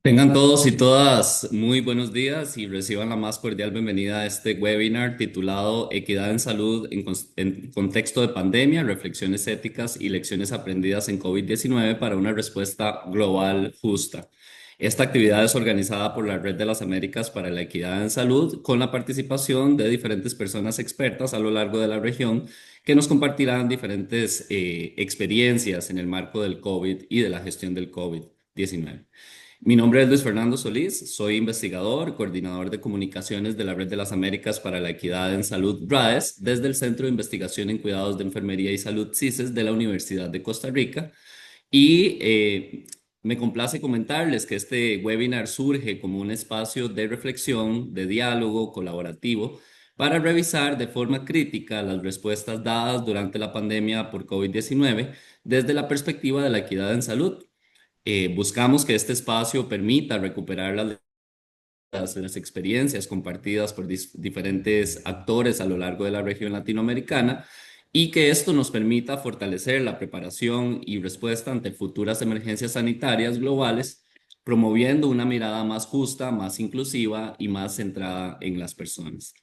Tengan todos y todas muy buenos días y reciban la más cordial bienvenida a este webinar titulado Equidad en Salud en contexto de pandemia, reflexiones éticas y lecciones aprendidas en COVID-19 para una respuesta global justa. Esta actividad es organizada por la Red de las Américas para la Equidad en Salud con la participación de diferentes personas expertas a lo largo de la región que nos compartirán diferentes experiencias en el marco del COVID y de la gestión del COVID-19. Mi nombre es Luis Fernando Solís, soy investigador, coordinador de comunicaciones de la Red de las Américas para la Equidad en Salud RAES desde el Centro de Investigación en Cuidados de Enfermería y Salud CISES de la Universidad de Costa Rica y me complace comentarles que este webinar surge como un espacio de reflexión, de diálogo colaborativo para revisar de forma crítica las respuestas dadas durante la pandemia por COVID-19 desde la perspectiva de la equidad en salud. Buscamos que este espacio permita recuperar las experiencias compartidas por diferentes actores a lo largo de la región latinoamericana y que esto nos permita fortalecer la preparación y respuesta ante futuras emergencias sanitarias globales, promoviendo una mirada más justa, más inclusiva y más centrada en las personas.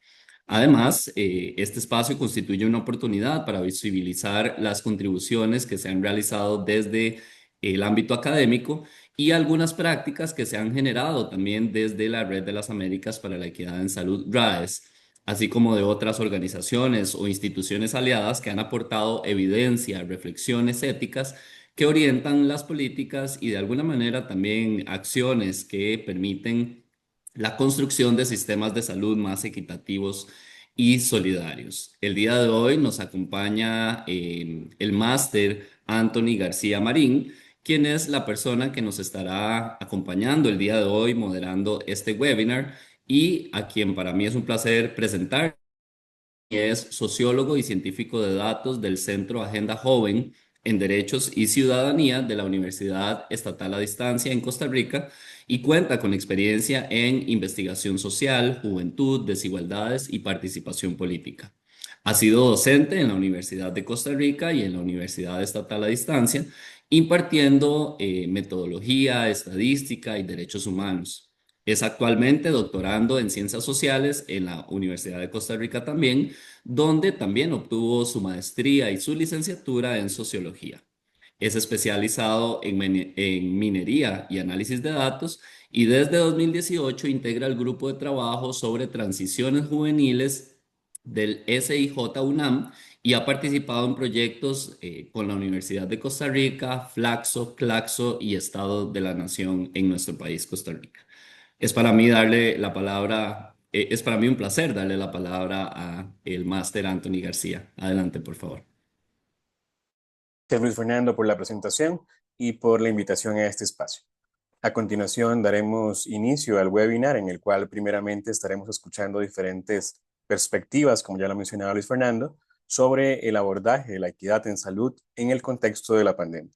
Además, este espacio constituye una oportunidad para visibilizar las contribuciones que se han realizado desde el ámbito académico y algunas prácticas que se han generado también desde la Red de las Américas para la Equidad en Salud, RAES, así como de otras organizaciones o instituciones aliadas que han aportado evidencia, reflexiones éticas que orientan las políticas y de alguna manera también acciones que permiten la construcción de sistemas de salud más equitativos y solidarios. El día de hoy nos acompaña el máster Anthony García Marín, quien es la persona que nos estará acompañando el día de hoy moderando este webinar y a quien para mí es un placer presentar. Es sociólogo y científico de datos del Centro Agenda Joven en Derechos y Ciudadanía de la Universidad Estatal a Distancia en Costa Rica y cuenta con experiencia en investigación social, juventud, desigualdades y participación política. Ha sido docente en la Universidad de Costa Rica y en la Universidad Estatal a Distancia, impartiendo metodología, estadística y derechos humanos. Es actualmente doctorando en Ciencias Sociales en la Universidad de Costa Rica también, donde también obtuvo su maestría y su licenciatura en Sociología. Es especializado en minería y análisis de datos y desde 2018 integra el grupo de trabajo sobre transiciones juveniles del SIJ UNAM y ha participado en proyectos con la Universidad de Costa Rica, Flaxo, Claxo y Estado de la Nación en nuestro país, Costa Rica. Es para mí darle la palabra, es para mí un placer darle la palabra a el máster Anthony García. Adelante, por favor. Gracias, Luis Fernando, por la presentación y por la invitación a este espacio. A continuación, daremos inicio al webinar en el cual primeramente estaremos escuchando diferentes perspectivas, como ya lo mencionaba Luis Fernando, sobre el abordaje de la equidad en salud en el contexto de la pandemia,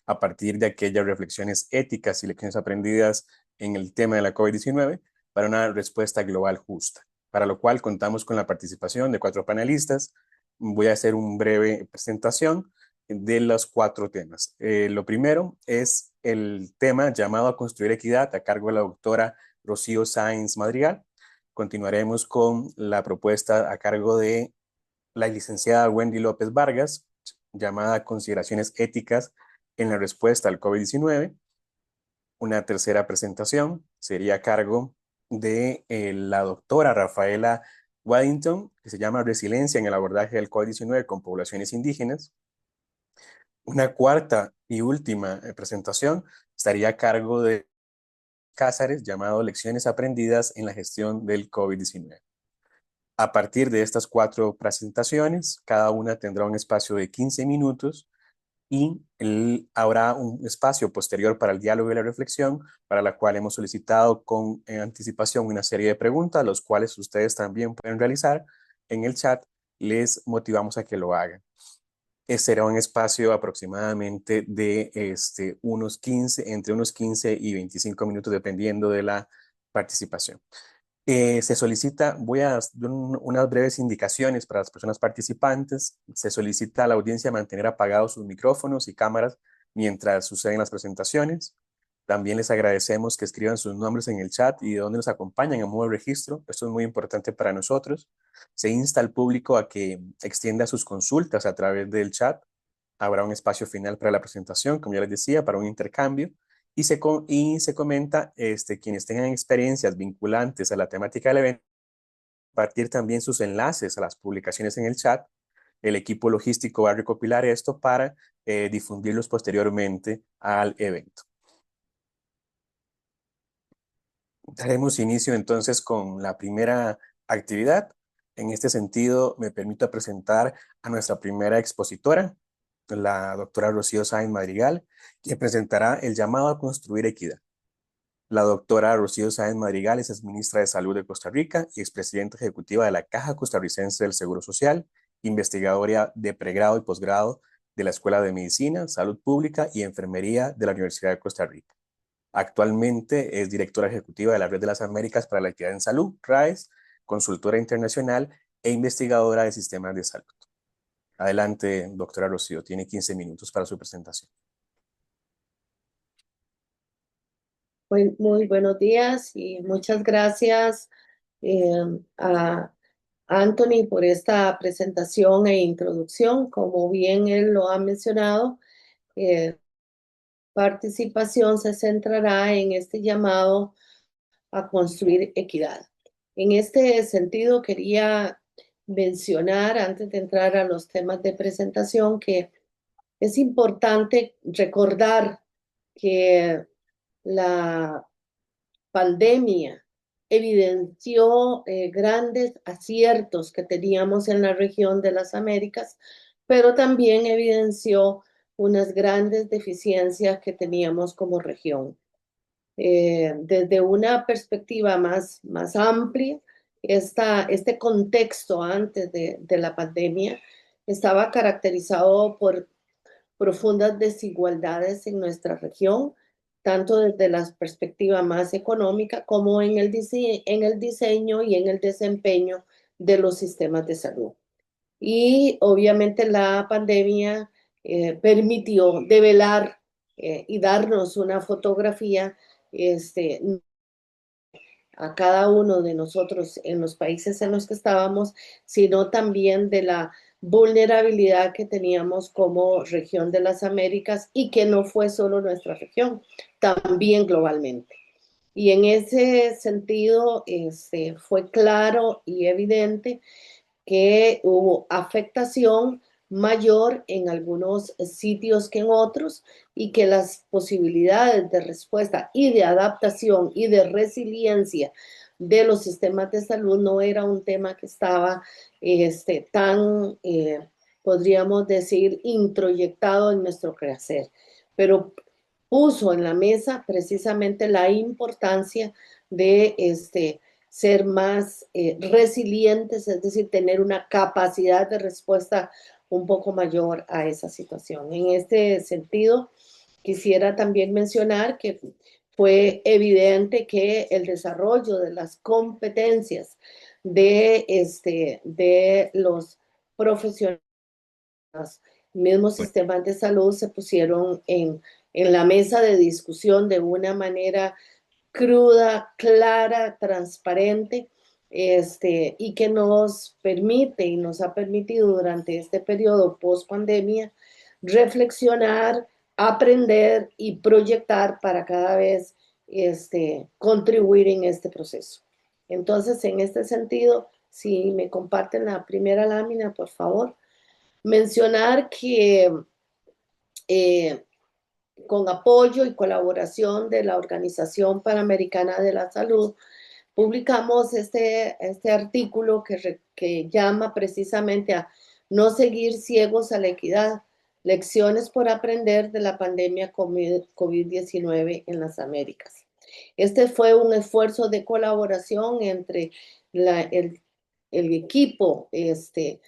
a partir de aquellas reflexiones éticas y lecciones aprendidas en el tema de la COVID-19 para una respuesta global justa, para lo cual contamos con la participación de 4 panelistas. Voy a hacer una breve presentación de los 4 temas. Lo primero es el tema llamado a construir equidad a cargo de la doctora Rocío Sáenz Madrigal. Continuaremos con la propuesta a cargo de la licenciada Wendy López Vargas, llamada Consideraciones éticas en la respuesta al COVID-19. Una tercera presentación sería a cargo de la doctora Rafaela Waddington, que se llama Resiliencia en el abordaje del COVID-19 con poblaciones indígenas. Una cuarta y última presentación estaría a cargo de Cázares, llamado Lecciones aprendidas en la gestión del COVID-19. A partir de estas 4 presentaciones, cada una tendrá un espacio de 15 minutos y habrá un espacio posterior para el diálogo y la reflexión, para la cual hemos solicitado con anticipación una serie de preguntas, los cuales ustedes también pueden realizar en el chat. Les motivamos a que lo hagan. Será un espacio aproximadamente de entre unos 15 y 25 minutos, dependiendo de la participación. Se solicita, voy a dar unas breves indicaciones para las personas participantes. Se solicita a la audiencia mantener apagados sus micrófonos y cámaras mientras suceden las presentaciones. También les agradecemos que escriban sus nombres en el chat y de dónde nos acompañan a modo de registro. Esto es muy importante para nosotros. Se insta al público a que extienda sus consultas a través del chat. Habrá un espacio final para la presentación, como ya les decía, para un intercambio. Y se comenta quienes tengan experiencias vinculantes a la temática del evento, compartir también sus enlaces a las publicaciones en el chat. El equipo logístico va a recopilar esto para difundirlos posteriormente al evento. Daremos inicio entonces con la primera actividad. En este sentido, me permito presentar a nuestra primera expositora, la doctora Rocío Sáenz Madrigal, quien presentará el llamado a construir equidad. La doctora Rocío Sáenz Madrigal es exministra de Salud de Costa Rica y expresidenta ejecutiva de la Caja Costarricense del Seguro Social, investigadora de pregrado y posgrado de la Escuela de Medicina, Salud Pública y Enfermería de la Universidad de Costa Rica. Actualmente es directora ejecutiva de la Red de las Américas para la Equidad en Salud, RAES, consultora internacional e investigadora de sistemas de salud. Adelante, doctora Rocío, tiene 15 minutos para su presentación. Muy buenos días y muchas gracias a Anthony por esta presentación e introducción. Como bien él lo ha mencionado, participación se centrará en este llamado a construir equidad. En este sentido, quería mencionar, antes de entrar a los temas de presentación, que es importante recordar que la pandemia evidenció grandes aciertos que teníamos en la región de las Américas, pero también evidenció unas grandes deficiencias que teníamos como región. Desde una perspectiva más amplia, este contexto antes de la pandemia estaba caracterizado por profundas desigualdades en nuestra región, tanto desde la perspectiva más económica como en el diseño y en el desempeño de los sistemas de salud. Y obviamente la pandemia permitió develar y darnos una fotografía a cada uno de nosotros en los países en los que estábamos, sino también de la vulnerabilidad que teníamos como región de las Américas y que no fue solo nuestra región, también globalmente. Y en ese sentido fue claro y evidente que hubo afectación mayor en algunos sitios que en otros y que las posibilidades de respuesta y de adaptación y de resiliencia de los sistemas de salud no era un tema que estaba tan, podríamos decir, introyectado en nuestro quehacer, pero puso en la mesa precisamente la importancia de ser más resilientes, es decir, tener una capacidad de respuesta un poco mayor a esa situación. En este sentido, quisiera también mencionar que fue evidente que el desarrollo de las competencias de los profesionales, mismos sistemas de salud se pusieron en la mesa de discusión de una manera cruda, clara, transparente, y que nos permite y nos ha permitido durante este periodo post pandemia reflexionar, aprender y proyectar para cada vez contribuir en este proceso. Entonces, en este sentido, si me comparten la primera lámina, por favor, mencionar que con apoyo y colaboración de la Organización Panamericana de la Salud, publicamos este artículo que llama precisamente a no seguir ciegos a la equidad, lecciones por aprender de la pandemia COVID-19 en las Américas. Este fue un esfuerzo de colaboración entre el equipo de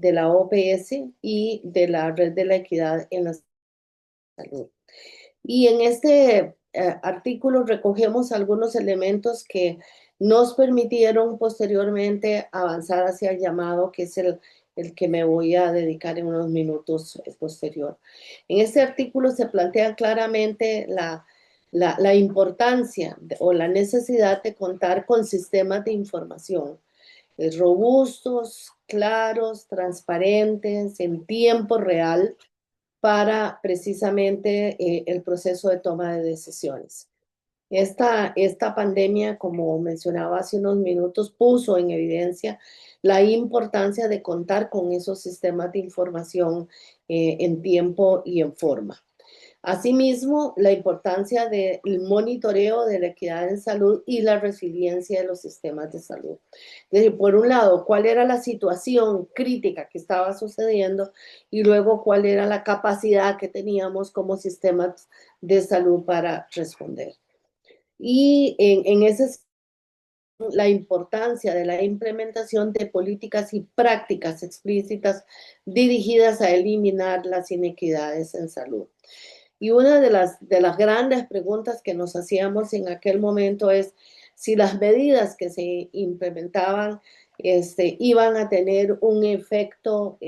la OPS y de la Red de la Equidad en la Salud. Y en este artículo recogemos algunos elementos que nos permitieron posteriormente avanzar hacia el llamado, que es el que me voy a dedicar en unos minutos posterior. En este artículo se plantea claramente la importancia o la necesidad de contar con sistemas de información robustos, claros, transparentes, en tiempo real, para precisamente el proceso de toma de decisiones. Esta pandemia, como mencionaba hace unos minutos, puso en evidencia la importancia de contar con esos sistemas de información en tiempo y en forma. Asimismo, la importancia del monitoreo de la equidad en salud y la resiliencia de los sistemas de salud. Es decir, por un lado, cuál era la situación crítica que estaba sucediendo y luego cuál era la capacidad que teníamos como sistemas de salud para responder. Y en ese la importancia de la implementación de políticas y prácticas explícitas dirigidas a eliminar las inequidades en salud. Y una de las grandes preguntas que nos hacíamos en aquel momento es si las medidas que se implementaban iban a tener un efecto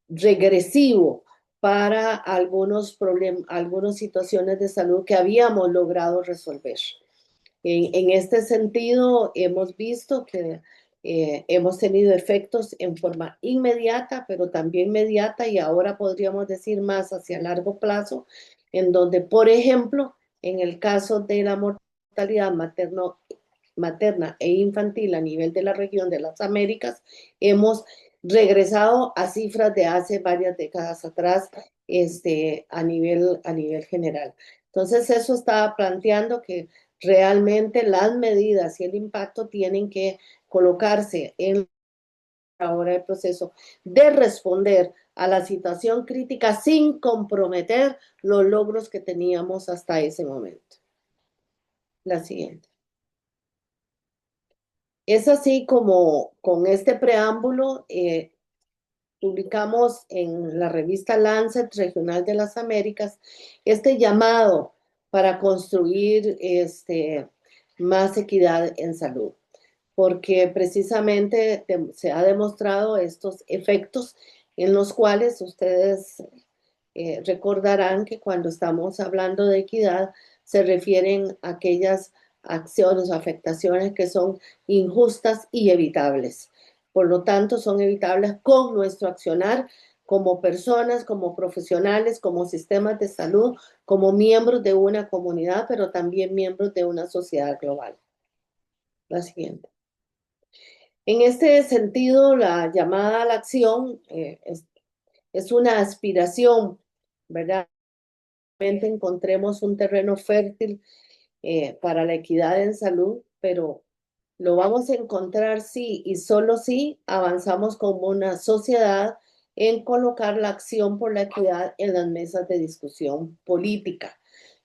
regresivo para algunas situaciones de salud que habíamos logrado resolver. En este sentido, hemos visto que hemos tenido efectos en forma inmediata, pero también mediata y ahora podríamos decir más hacia largo plazo, en donde, por ejemplo, en el caso de la mortalidad materna e infantil a nivel de la región de las Américas, hemos regresado a cifras de hace varias décadas atrás a nivel general. Entonces, eso está planteando que realmente las medidas y el impacto tienen que colocarse en ahora el proceso de responder a la situación crítica sin comprometer los logros que teníamos hasta ese momento. La siguiente. Es así como con este preámbulo publicamos en la revista Lancet Regional de las Américas este llamado para construir más equidad en salud, porque precisamente se ha demostrado estos efectos en los cuales ustedes recordarán que cuando estamos hablando de equidad se refieren a aquellas acciones o afectaciones que son injustas y evitables. Por lo tanto, son evitables con nuestro accionar como personas, como profesionales, como sistemas de salud, como miembros de una comunidad, pero también miembros de una sociedad global. La siguiente. En este sentido, la llamada a la acción es una aspiración, ¿verdad? Encontremos un terreno fértil para la equidad en salud, pero lo vamos a encontrar si y solo si avanzamos como una sociedad en colocar la acción por la equidad en las mesas de discusión política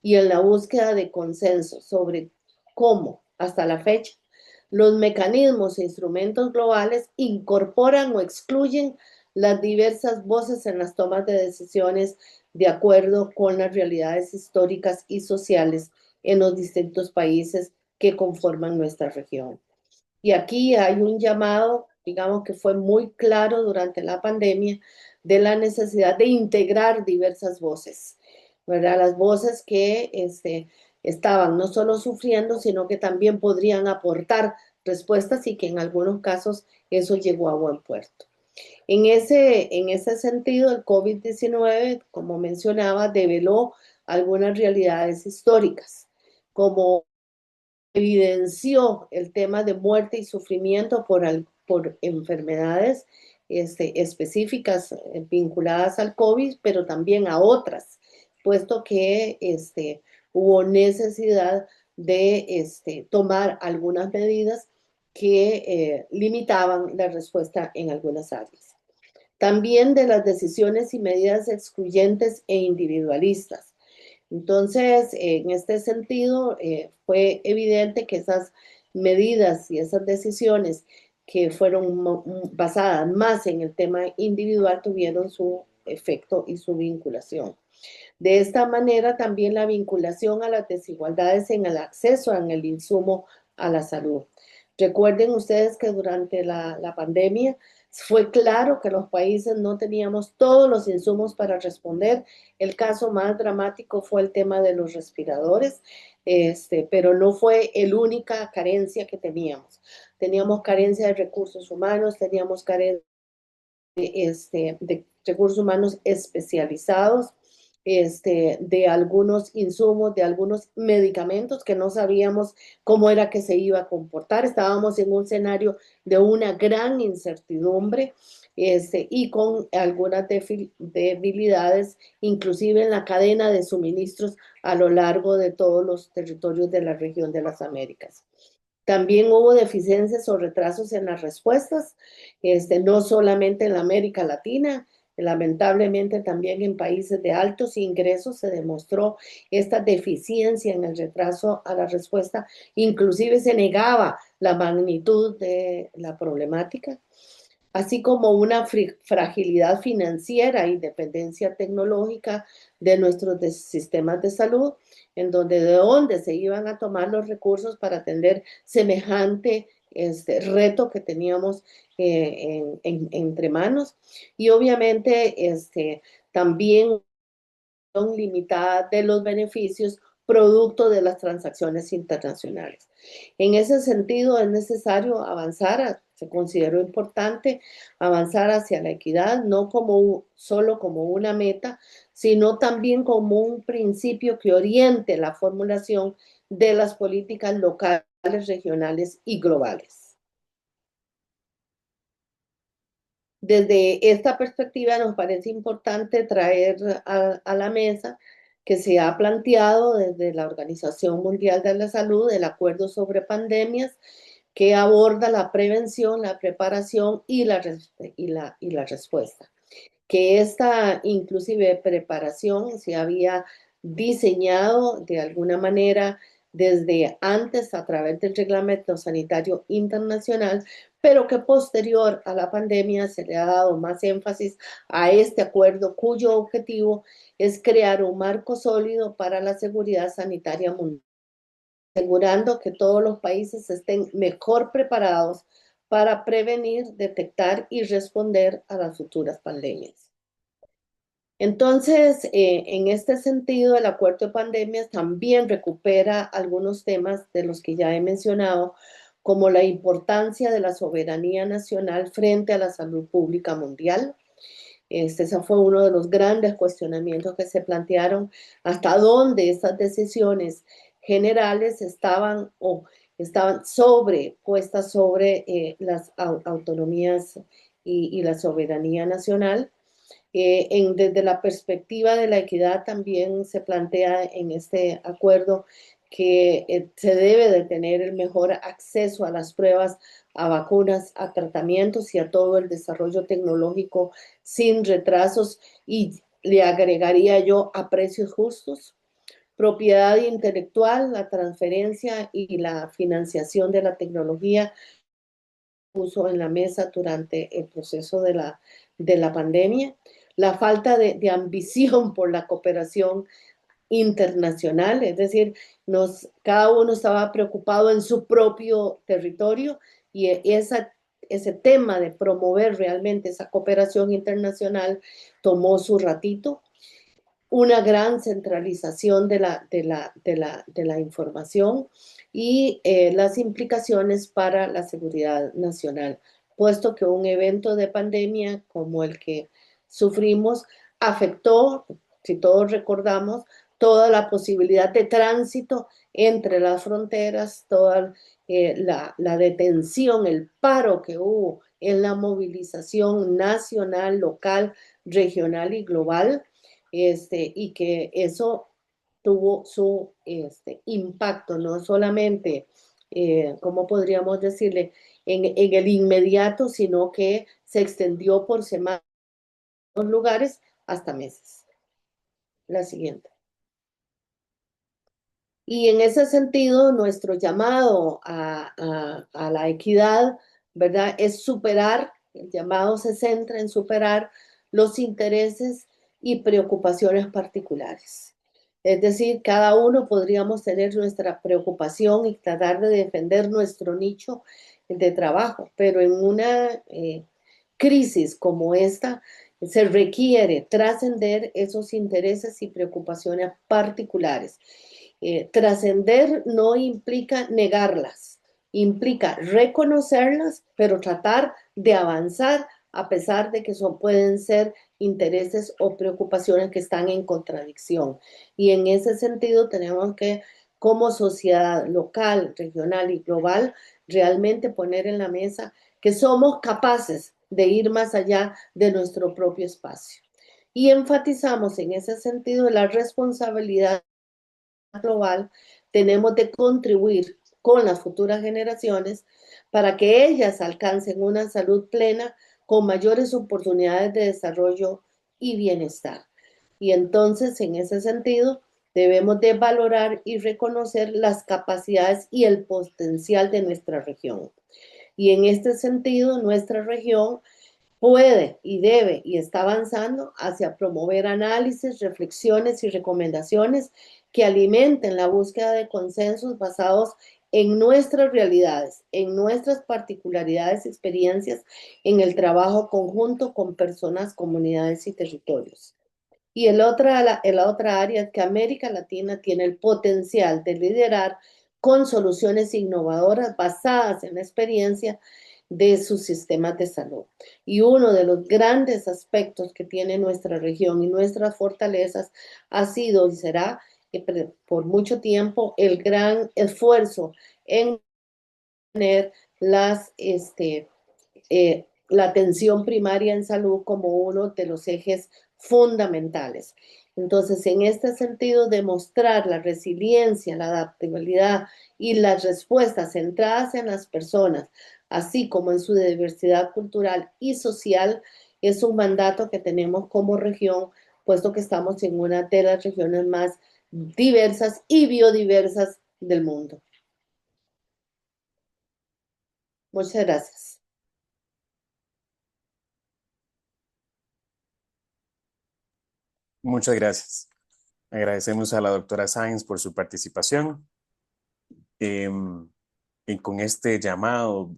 y en la búsqueda de consenso sobre cómo, hasta la fecha, los mecanismos e instrumentos globales incorporan o excluyen las diversas voces en las tomas de decisiones de acuerdo con las realidades históricas y sociales en los distintos países que conforman nuestra región. Y aquí hay un llamado, digamos que fue muy claro durante la pandemia, de la necesidad de integrar diversas voces, ¿verdad? Las voces que estaban no solo sufriendo, sino que también podrían aportar respuestas y que en algunos casos eso llegó a buen puerto. En ese sentido, el COVID-19, como mencionaba, develó algunas realidades históricas, como evidenció el tema de muerte y sufrimiento por enfermedades específicas vinculadas al COVID, pero también a otras, puesto que hubo necesidad de tomar algunas medidas que limitaban la respuesta en algunas áreas. También de las decisiones y medidas excluyentes e individualistas. Entonces, en este sentido, fue evidente que esas medidas y esas decisiones que fueron basadas más en el tema individual tuvieron su efecto y su vinculación. De esta manera, también la vinculación a las desigualdades en el acceso en el insumo a la salud. Recuerden ustedes que durante la pandemia Fue claro que los países no teníamos todos los insumos para responder. El caso más dramático fue el tema de los respiradores, pero no fue la única carencia que teníamos. Teníamos carencia de recursos humanos, teníamos carencia de recursos humanos especializados, de algunos insumos, de algunos medicamentos que no sabíamos cómo era que se iba a comportar. Estábamos en un escenario de una gran incertidumbre, y con algunas debilidades, inclusive en la cadena de suministros a lo largo de todos los territorios de la región de las Américas. También hubo deficiencias o retrasos en las respuestas, no solamente en la América Latina, lamentablemente también en países de altos ingresos se demostró esta deficiencia en el retraso a la respuesta, inclusive se negaba la magnitud de la problemática, así como una fragilidad financiera y dependencia tecnológica de nuestros sistemas de salud, en donde de dónde se iban a tomar los recursos para atender semejante reto que teníamos entre manos. Y obviamente también son limitadas de los beneficios producto de las transacciones internacionales. En ese sentido, es necesario avanzar, se consideró importante avanzar hacia la equidad, no solo como una meta, sino también como un principio que oriente la formulación de las políticas locales, regionales y globales. Desde esta perspectiva nos parece importante traer a la mesa que se ha planteado desde la Organización Mundial de la Salud el Acuerdo sobre Pandemias, que aborda la prevención, la preparación y la respuesta. Que esta inclusive preparación se había diseñado de alguna manera desde antes a través del Reglamento Sanitario Internacional, pero que posterior a la pandemia se le ha dado más énfasis a este acuerdo cuyo objetivo es crear un marco sólido para la seguridad sanitaria mundial, asegurando que todos los países estén mejor preparados para prevenir, detectar y responder a las futuras pandemias. Entonces, en este sentido, el acuerdo de pandemias también recupera algunos temas de los que ya he mencionado, como la importancia de la soberanía nacional frente a la salud pública mundial. Ese fue uno de los grandes cuestionamientos que se plantearon, hasta dónde estas decisiones generales estaban puestas sobre las autonomías y la soberanía nacional. Desde la perspectiva de la equidad también se plantea en este acuerdo que se debe de tener el mejor acceso a las pruebas, a vacunas, a tratamientos y a todo el desarrollo tecnológico sin retrasos, y le agregaría yo a precios justos. Propiedad intelectual, la transferencia y la financiación de la tecnología puso en la mesa durante el proceso de la pandemia, la falta de ambición por la cooperación internacional, es decir, cada uno estaba preocupado en su propio territorio, y ese tema de promover realmente esa cooperación internacional tomó su ratito. Una gran centralización de la información y las implicaciones para la seguridad nacional, puesto que un evento de pandemia como el que sufrimos afectó, si todos recordamos, toda la posibilidad de tránsito entre las fronteras, toda la detención, el paro que hubo en la movilización nacional, local, regional y global, y que eso tuvo su impacto, no solamente, ¿cómo podríamos decirle?, en el inmediato, sino que se extendió por semanas, lugares, hasta meses. La siguiente. Y en ese sentido, nuestro llamado a la equidad, ¿verdad?, es superar, el llamado se centra en superar los intereses y preocupaciones particulares. Es decir, cada uno podríamos tener nuestra preocupación y tratar de defender nuestro nicho de trabajo, pero crisis como esta, se requiere trascender esos intereses y preocupaciones particulares. Trascender no implica negarlas, implica reconocerlas, pero tratar de avanzar a pesar de que pueden ser intereses o preocupaciones que están en contradicción. Y en ese sentido tenemos que, como sociedad local, regional y global, realmente poner en la mesa que somos capaces de ir más allá de nuestro propio espacio. Y enfatizamos en ese sentido la responsabilidad global, tenemos de contribuir con las futuras generaciones para que ellas alcancen una salud plena con mayores oportunidades de desarrollo y bienestar. Y entonces, en ese sentido, debemos de valorar y reconocer las capacidades y el potencial de nuestra región. Y en este sentido, nuestra región puede y debe y está avanzando hacia promover análisis, reflexiones y recomendaciones que alimenten la búsqueda de consensos basados en nuestras realidades, en nuestras particularidades y experiencias, en el trabajo conjunto con personas, comunidades y territorios. Y la otra área es que América Latina tiene el potencial de liderar con soluciones innovadoras basadas en la experiencia de sus sistemas de salud. Y uno de los grandes aspectos que tiene nuestra región y nuestras fortalezas ha sido y será por mucho tiempo el gran esfuerzo en tener la atención primaria en salud como uno de los ejes fundamentales. Entonces, en este sentido, demostrar la resiliencia, la adaptabilidad y las respuestas centradas en las personas, así como en su diversidad cultural y social, es un mandato que tenemos como región, puesto que estamos en una de las regiones más diversas y biodiversas del mundo. Muchas gracias. Muchas gracias. Agradecemos a la doctora Sáenz por su participación y con este llamado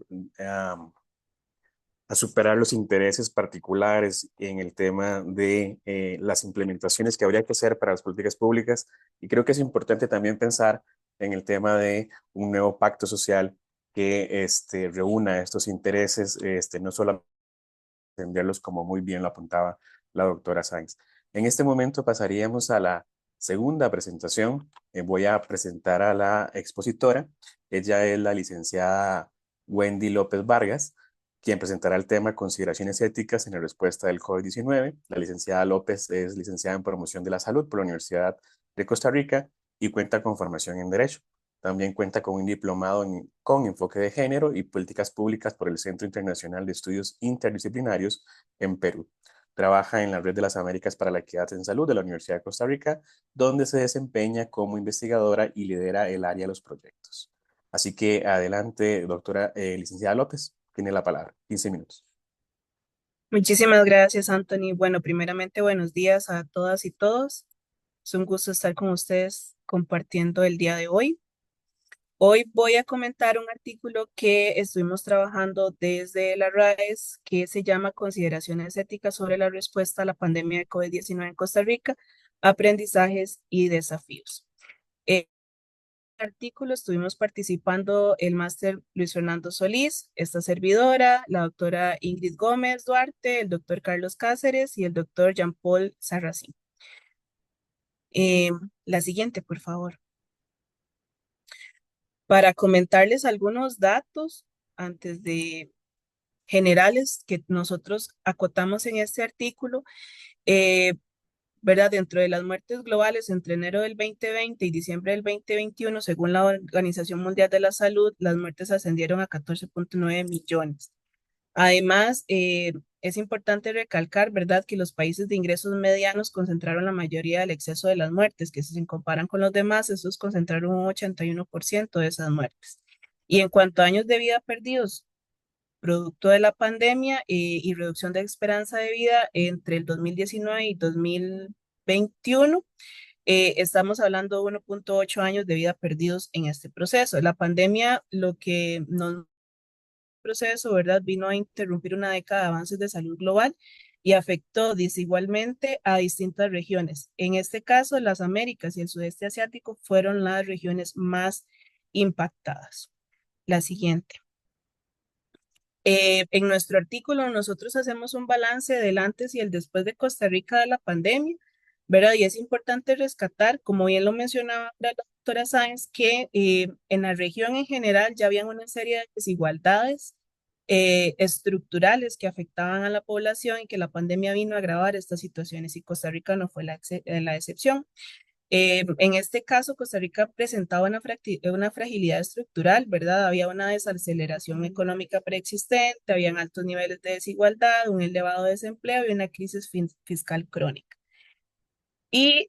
a superar los intereses particulares en el tema de las implementaciones que habría que hacer para las políticas públicas. Y creo que es importante también pensar en el tema de un nuevo pacto social que reúna estos intereses, no solamente entenderlos como muy bien lo apuntaba la doctora Sáenz. En este momento pasaríamos a la segunda presentación. Voy a presentar a la expositora. Ella es la licenciada Wendy López Vargas, quien presentará el tema Consideraciones éticas en la respuesta del COVID-19. La licenciada López es licenciada en Promoción de la Salud por la Universidad de Costa Rica y cuenta con formación en Derecho. También cuenta con un diplomado con enfoque de género y políticas públicas por el Centro Internacional de Estudios Interdisciplinarios en Perú. Trabaja en la Red de las Américas para la Equidad en Salud de la Universidad de Costa Rica, donde se desempeña como investigadora y lidera el área de los proyectos. Así que adelante, doctora licenciada López, tiene la palabra. 15 minutos. Muchísimas gracias, Anthony. Bueno, primeramente, buenos días a todas y todos. Es un gusto estar con ustedes compartiendo el día de hoy. Hoy voy a comentar un artículo que estuvimos trabajando desde la RAES, que se llama Consideraciones éticas sobre la respuesta a la pandemia de COVID-19 en Costa Rica, aprendizajes y desafíos. En el artículo estuvimos participando el máster Luis Fernando Solís, esta servidora, la doctora Ingrid Gómez Duarte, el doctor Carlos Cáceres y el doctor Jean-Paul Sarracín. La siguiente, por favor. Para comentarles algunos datos antes de generales que nosotros acotamos en este artículo, ¿verdad? Dentro de las muertes globales entre enero del 2020 y diciembre del 2021, según la Organización Mundial de la Salud, las muertes ascendieron a 14.9 millones. Además, es importante recalcar, ¿verdad?, que los países de ingresos medianos concentraron la mayoría del exceso de las muertes, que si se comparan con los demás, estos concentraron un 81% de esas muertes. Y en cuanto a años de vida perdidos, producto de la pandemia y reducción de esperanza de vida entre el 2019 y 2021, estamos hablando de 1.8 años de vida perdidos en este proceso. La pandemia lo que nos proceso, ¿verdad? Vino a interrumpir una década de avances de salud global y afectó desigualmente a distintas regiones. En este caso, las Américas y el sudeste asiático fueron las regiones más impactadas. La siguiente. En nuestro artículo nosotros hacemos un balance del antes y el después de Costa Rica de la pandemia, ¿verdad? Y es importante rescatar, como bien lo mencionaba la doctora Sáenz, que en la región en general ya habían una serie de desigualdades estructurales que afectaban a la población y que la pandemia vino a agravar estas situaciones y Costa Rica no fue la excepción. En este caso, Costa Rica presentaba una fragilidad estructural, ¿verdad? Había una desaceleración económica preexistente, habían altos niveles de desigualdad, un elevado desempleo y una crisis fiscal crónica. Y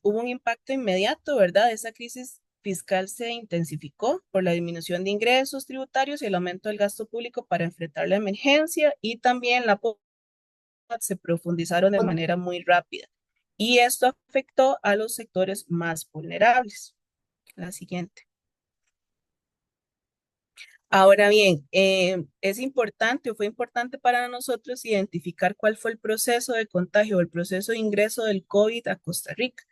hubo un impacto inmediato, ¿verdad? Esa crisis fiscal se intensificó por la disminución de ingresos tributarios y el aumento del gasto público para enfrentar la emergencia y también la se profundizaron de manera muy rápida. Y esto afectó a los sectores más vulnerables. La siguiente. Ahora bien, es importante o fue importante para nosotros identificar cuál fue el proceso de contagio o el proceso de ingreso del COVID a Costa Rica.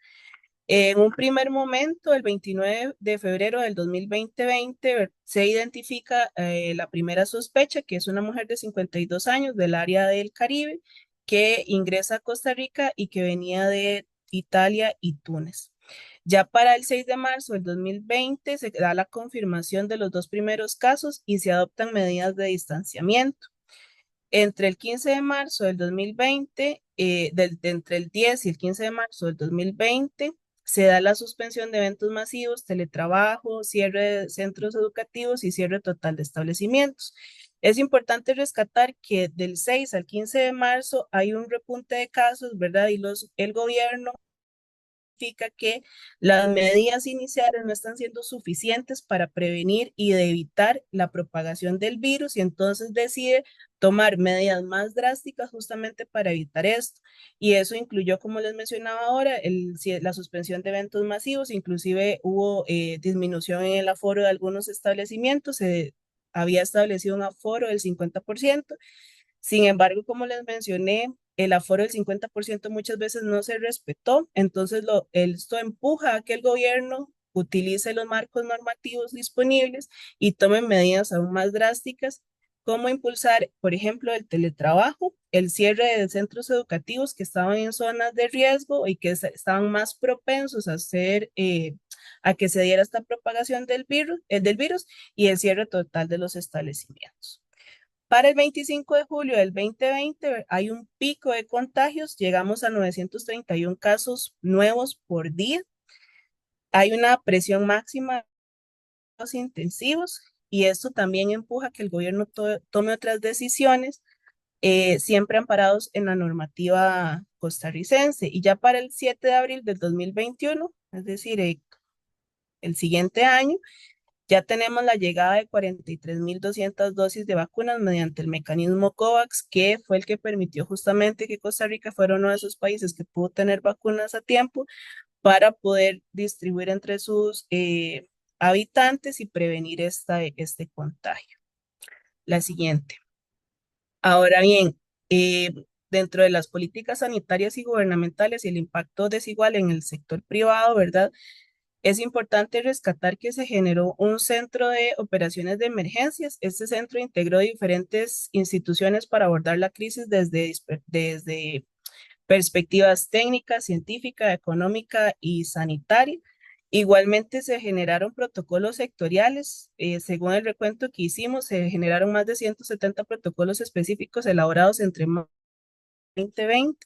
En un primer momento, el 29 de febrero del 2020, se identifica la primera sospecha, que es una mujer de 52 años del área del Caribe, que ingresa a Costa Rica y que venía de Italia y Túnez. Ya para el 6 de marzo del 2020 se da la confirmación de los dos primeros casos y se adoptan medidas de distanciamiento. Entre el 15 de marzo del 2020, entre el 10 y el 15 de marzo del 2020, se da la suspensión de eventos masivos, teletrabajo, cierre de centros educativos y cierre total de establecimientos. Es importante rescatar que del 6 al 15 de marzo hay un repunte de casos, ¿verdad? Y el gobierno significa que las medidas iniciales no están siendo suficientes para prevenir y de evitar la propagación del virus y entonces decide tomar medidas más drásticas justamente para evitar esto. Y eso incluyó, como les mencionaba ahora, la suspensión de eventos masivos, inclusive hubo disminución en el aforo de algunos establecimientos, se había establecido un aforo del 50%. Sin embargo, como les mencioné, el aforo del 50% muchas veces no se respetó, entonces esto empuja a que el gobierno utilice los marcos normativos disponibles y tome medidas aún más drásticas, como impulsar, por ejemplo, el teletrabajo, el cierre de centros educativos que estaban en zonas de riesgo y que estaban más propensos a que se diera esta propagación del virus y el cierre total de los establecimientos. Para el 25 de julio del 2020 hay un pico de contagios, llegamos a 931 casos nuevos por día. Hay una presión máxima de los intensivos y esto también empuja a que el gobierno tome otras decisiones, siempre amparados en la normativa costarricense. Y ya para el 7 de abril del 2021, es decir, el siguiente año, ya tenemos la llegada de 43.200 dosis de vacunas mediante el mecanismo COVAX, que fue el que permitió justamente que Costa Rica fuera uno de esos países que pudo tener vacunas a tiempo para poder distribuir entre sus habitantes y prevenir este contagio. La siguiente. Ahora bien, dentro de las políticas sanitarias y gubernamentales y el impacto desigual en el sector privado, ¿verdad? Es importante rescatar que se generó un centro de operaciones de emergencias. Este centro integró diferentes instituciones para abordar la crisis desde perspectivas técnicas, científica, económica y sanitaria. Igualmente se generaron protocolos sectoriales. Según el recuento que hicimos, se generaron más de 170 protocolos específicos elaborados entre 2020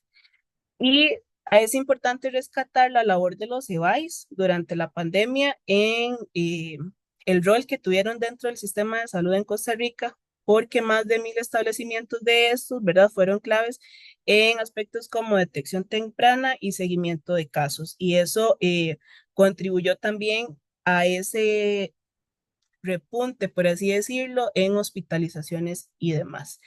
y es importante rescatar la labor de los EBAIS durante la pandemia en el rol que tuvieron dentro del sistema de salud en Costa Rica, porque más de 1.000 establecimientos de estos, ¿verdad?, fueron claves en aspectos como detección temprana y seguimiento de casos. Y eso contribuyó también a ese repunte, por así decirlo, en hospitalizaciones y demás.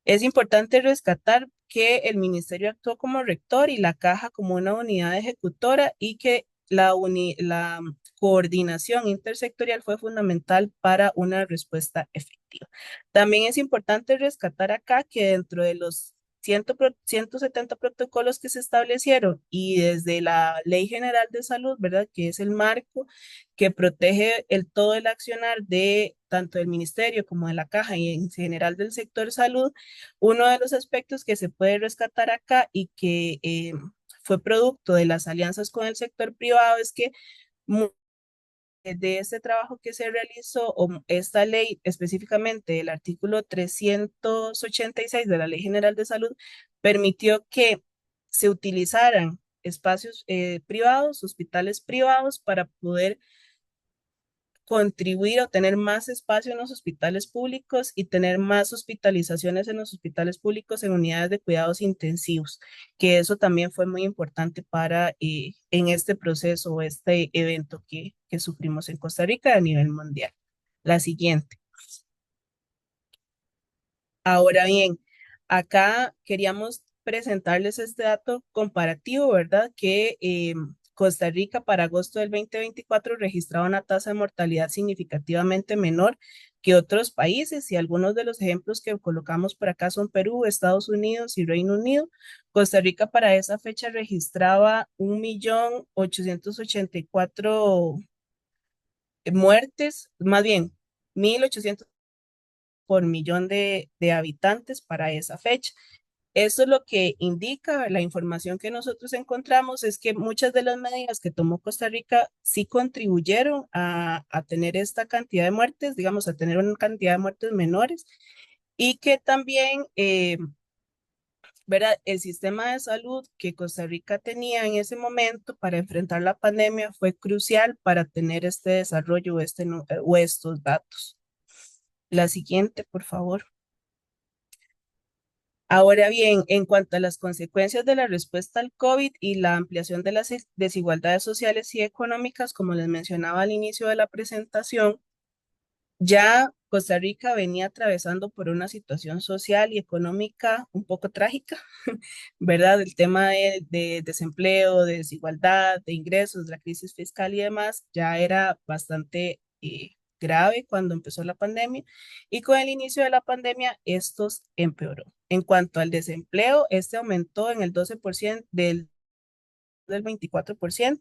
Es importante rescatar que el ministerio actuó como rector y la caja como una unidad ejecutora y que la coordinación intersectorial fue fundamental para una respuesta efectiva. También es importante rescatar acá que dentro de los 170 protocolos que se establecieron y desde la Ley General de Salud, ¿verdad? Que es el marco que protege todo el accionar de tanto del ministerio como de la caja y en general del sector salud. Uno de los aspectos que se puede rescatar acá y que fue producto de las alianzas con el sector privado es que de este trabajo que se realizó, o esta ley específicamente, el artículo 386 de la Ley General de Salud, permitió que se utilizaran espacios privados, hospitales privados, para poder contribuir o tener más espacio en los hospitales públicos y tener más hospitalizaciones en los hospitales públicos en unidades de cuidados intensivos, que eso también fue muy importante para en este proceso o este evento que sufrimos en Costa Rica a nivel mundial. La siguiente. Ahora bien, acá queríamos presentarles este dato comparativo, ¿verdad? Que Costa Rica para agosto del 2024 registraba una tasa de mortalidad significativamente menor que otros países y algunos de los ejemplos que colocamos por acá son Perú, Estados Unidos y Reino Unido. Costa Rica para esa fecha registraba 1.884 muertes, más bien 1.800 por millón de habitantes para esa fecha. Eso es lo que indica la información que nosotros encontramos, es que muchas de las medidas que tomó Costa Rica sí contribuyeron a tener esta cantidad de muertes, digamos, a tener una cantidad de muertes menores, y que también, ¿verdad? El sistema de salud que Costa Rica tenía en ese momento para enfrentar la pandemia fue crucial para tener este desarrollo o estos datos. La siguiente, por favor. Ahora bien, en cuanto a las consecuencias de la respuesta al COVID y la ampliación de las desigualdades sociales y económicas, como les mencionaba al inicio de la presentación, ya Costa Rica venía atravesando por una situación social y económica un poco trágica, ¿verdad? El tema de desempleo, de desigualdad, de ingresos, de la crisis fiscal y demás, ya era bastante grave cuando empezó la pandemia, y con el inicio de la pandemia estos empeoró. En cuanto al desempleo, este aumentó en el 12% del 24%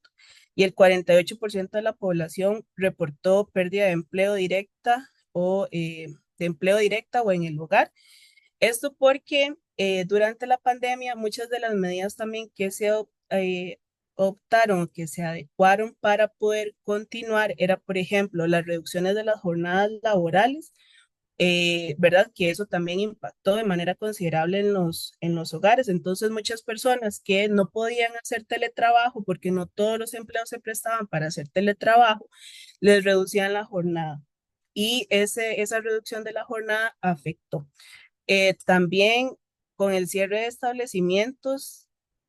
y el 48% de la población reportó pérdida de empleo directa o de empleo directa o en el hogar. Esto porque durante la pandemia muchas de las medidas también que se optaron, que se adecuaron para poder continuar, era, por ejemplo, las reducciones de las jornadas laborales, ¿verdad? Que eso también impactó de manera considerable en los hogares. Entonces, muchas personas que no podían hacer teletrabajo porque no todos los empleos se prestaban para hacer teletrabajo, les reducían la jornada. Y esa reducción de la jornada afectó. También con el cierre de establecimientos,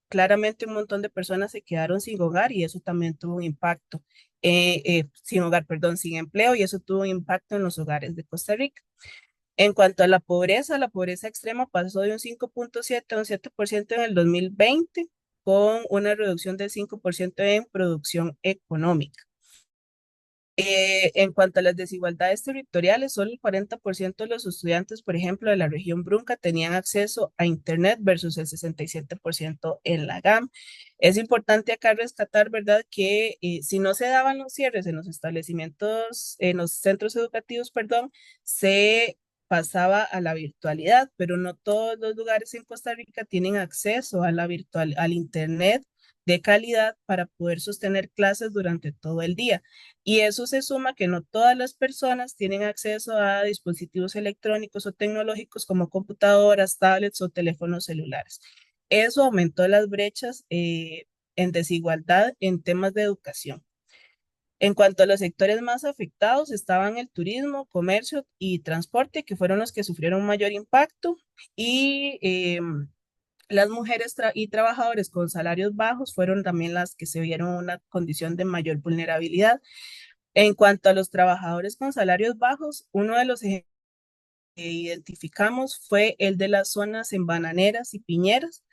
claramente un montón de personas se quedaron sin hogar y eso también tuvo un impacto, sin hogar, perdón, sin empleo, y eso tuvo un impacto en los hogares de Costa Rica. En cuanto a la pobreza extrema pasó de un 5.7 a un 7% en el 2020, con una reducción del 5% en producción económica. En cuanto a las desigualdades territoriales, solo el 40% de los estudiantes, por ejemplo, de la región Brunca tenían acceso a Internet versus el 67% en la GAM. Es importante acá rescatar, ¿verdad?, que si no se daban los cierres en los establecimientos, en los centros educativos, perdón, se pasaba a la virtualidad, pero no todos los lugares en Costa Rica tienen acceso a al Internet de calidad para poder sostener clases durante todo el día. Y eso se suma que no todas las personas tienen acceso a dispositivos electrónicos o tecnológicos como computadoras, tablets o teléfonos celulares. Eso aumentó las brechas en desigualdad en temas de educación. En cuanto a los sectores más afectados, estaban el turismo, comercio y transporte, que fueron los que sufrieron mayor impacto, y las mujeres y trabajadores con salarios bajos fueron también las que se vieron en una condición de mayor vulnerabilidad. En cuanto a los trabajadores con salarios bajos, uno de los ejemplos que identificamos fue el de las zonas en bananeras y piñeras,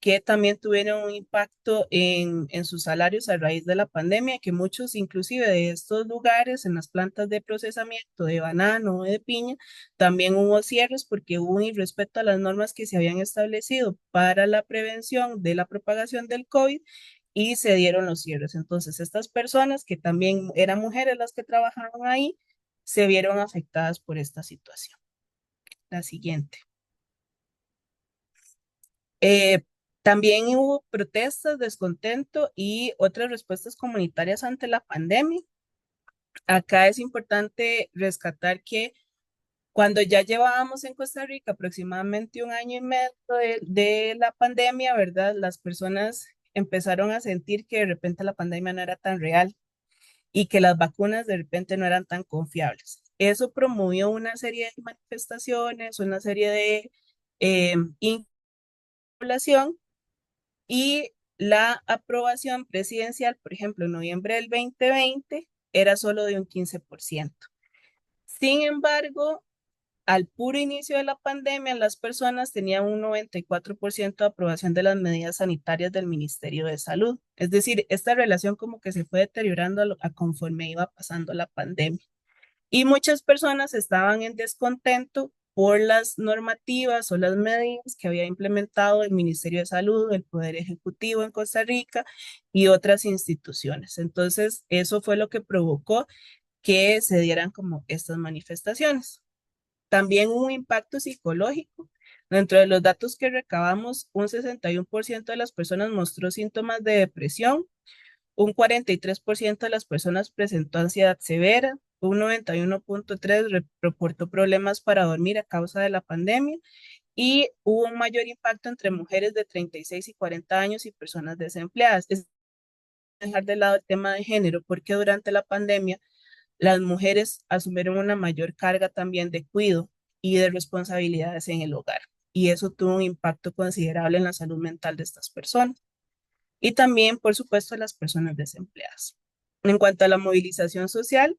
que también tuvieron un impacto en sus salarios a raíz de la pandemia, que muchos inclusive de estos lugares, en las plantas de procesamiento de banano o de piña, también hubo cierres porque hubo un irrespeto a las normas que se habían establecido para la prevención de la propagación del COVID y se dieron los cierres. Entonces, estas personas, que también eran mujeres las que trabajaban ahí, se vieron afectadas por esta situación. La siguiente. Eh, También hubo protestas, descontento y otras respuestas comunitarias ante la pandemia. Acá es importante rescatar que cuando ya llevábamos en Costa Rica aproximadamente un año y medio de la pandemia, ¿verdad? Las personas empezaron a sentir que de repente la pandemia no era tan real y que las vacunas de repente no eran tan confiables. Eso promovió una serie de manifestaciones, una serie de población, y la aprobación presidencial, por ejemplo, en noviembre del 2020, era solo de un 15%. Sin embargo, al puro inicio de la pandemia, las personas tenían un 94% de aprobación de las medidas sanitarias del Ministerio de Salud. Es decir, esta relación como que se fue deteriorando a conforme iba pasando la pandemia. Y muchas personas estaban en descontento por las normativas o las medidas que había implementado el Ministerio de Salud, el Poder Ejecutivo en Costa Rica y otras instituciones. Entonces, eso fue lo que provocó que se dieran como estas manifestaciones. También hubo un impacto psicológico. Dentro de los datos que recabamos, un 61% de las personas mostró síntomas de depresión, un 43% de las personas presentó ansiedad severa, un 91.3% reportó problemas para dormir a causa de la pandemia y hubo un mayor impacto entre mujeres de 36 y 40 años y personas desempleadas. Es dejar de lado el tema de género porque durante la pandemia las mujeres asumieron una mayor carga también de cuidado y de responsabilidades en el hogar. Y eso tuvo un impacto considerable en la salud mental de estas personas y también, por supuesto, a las personas desempleadas. En cuanto a la movilización social,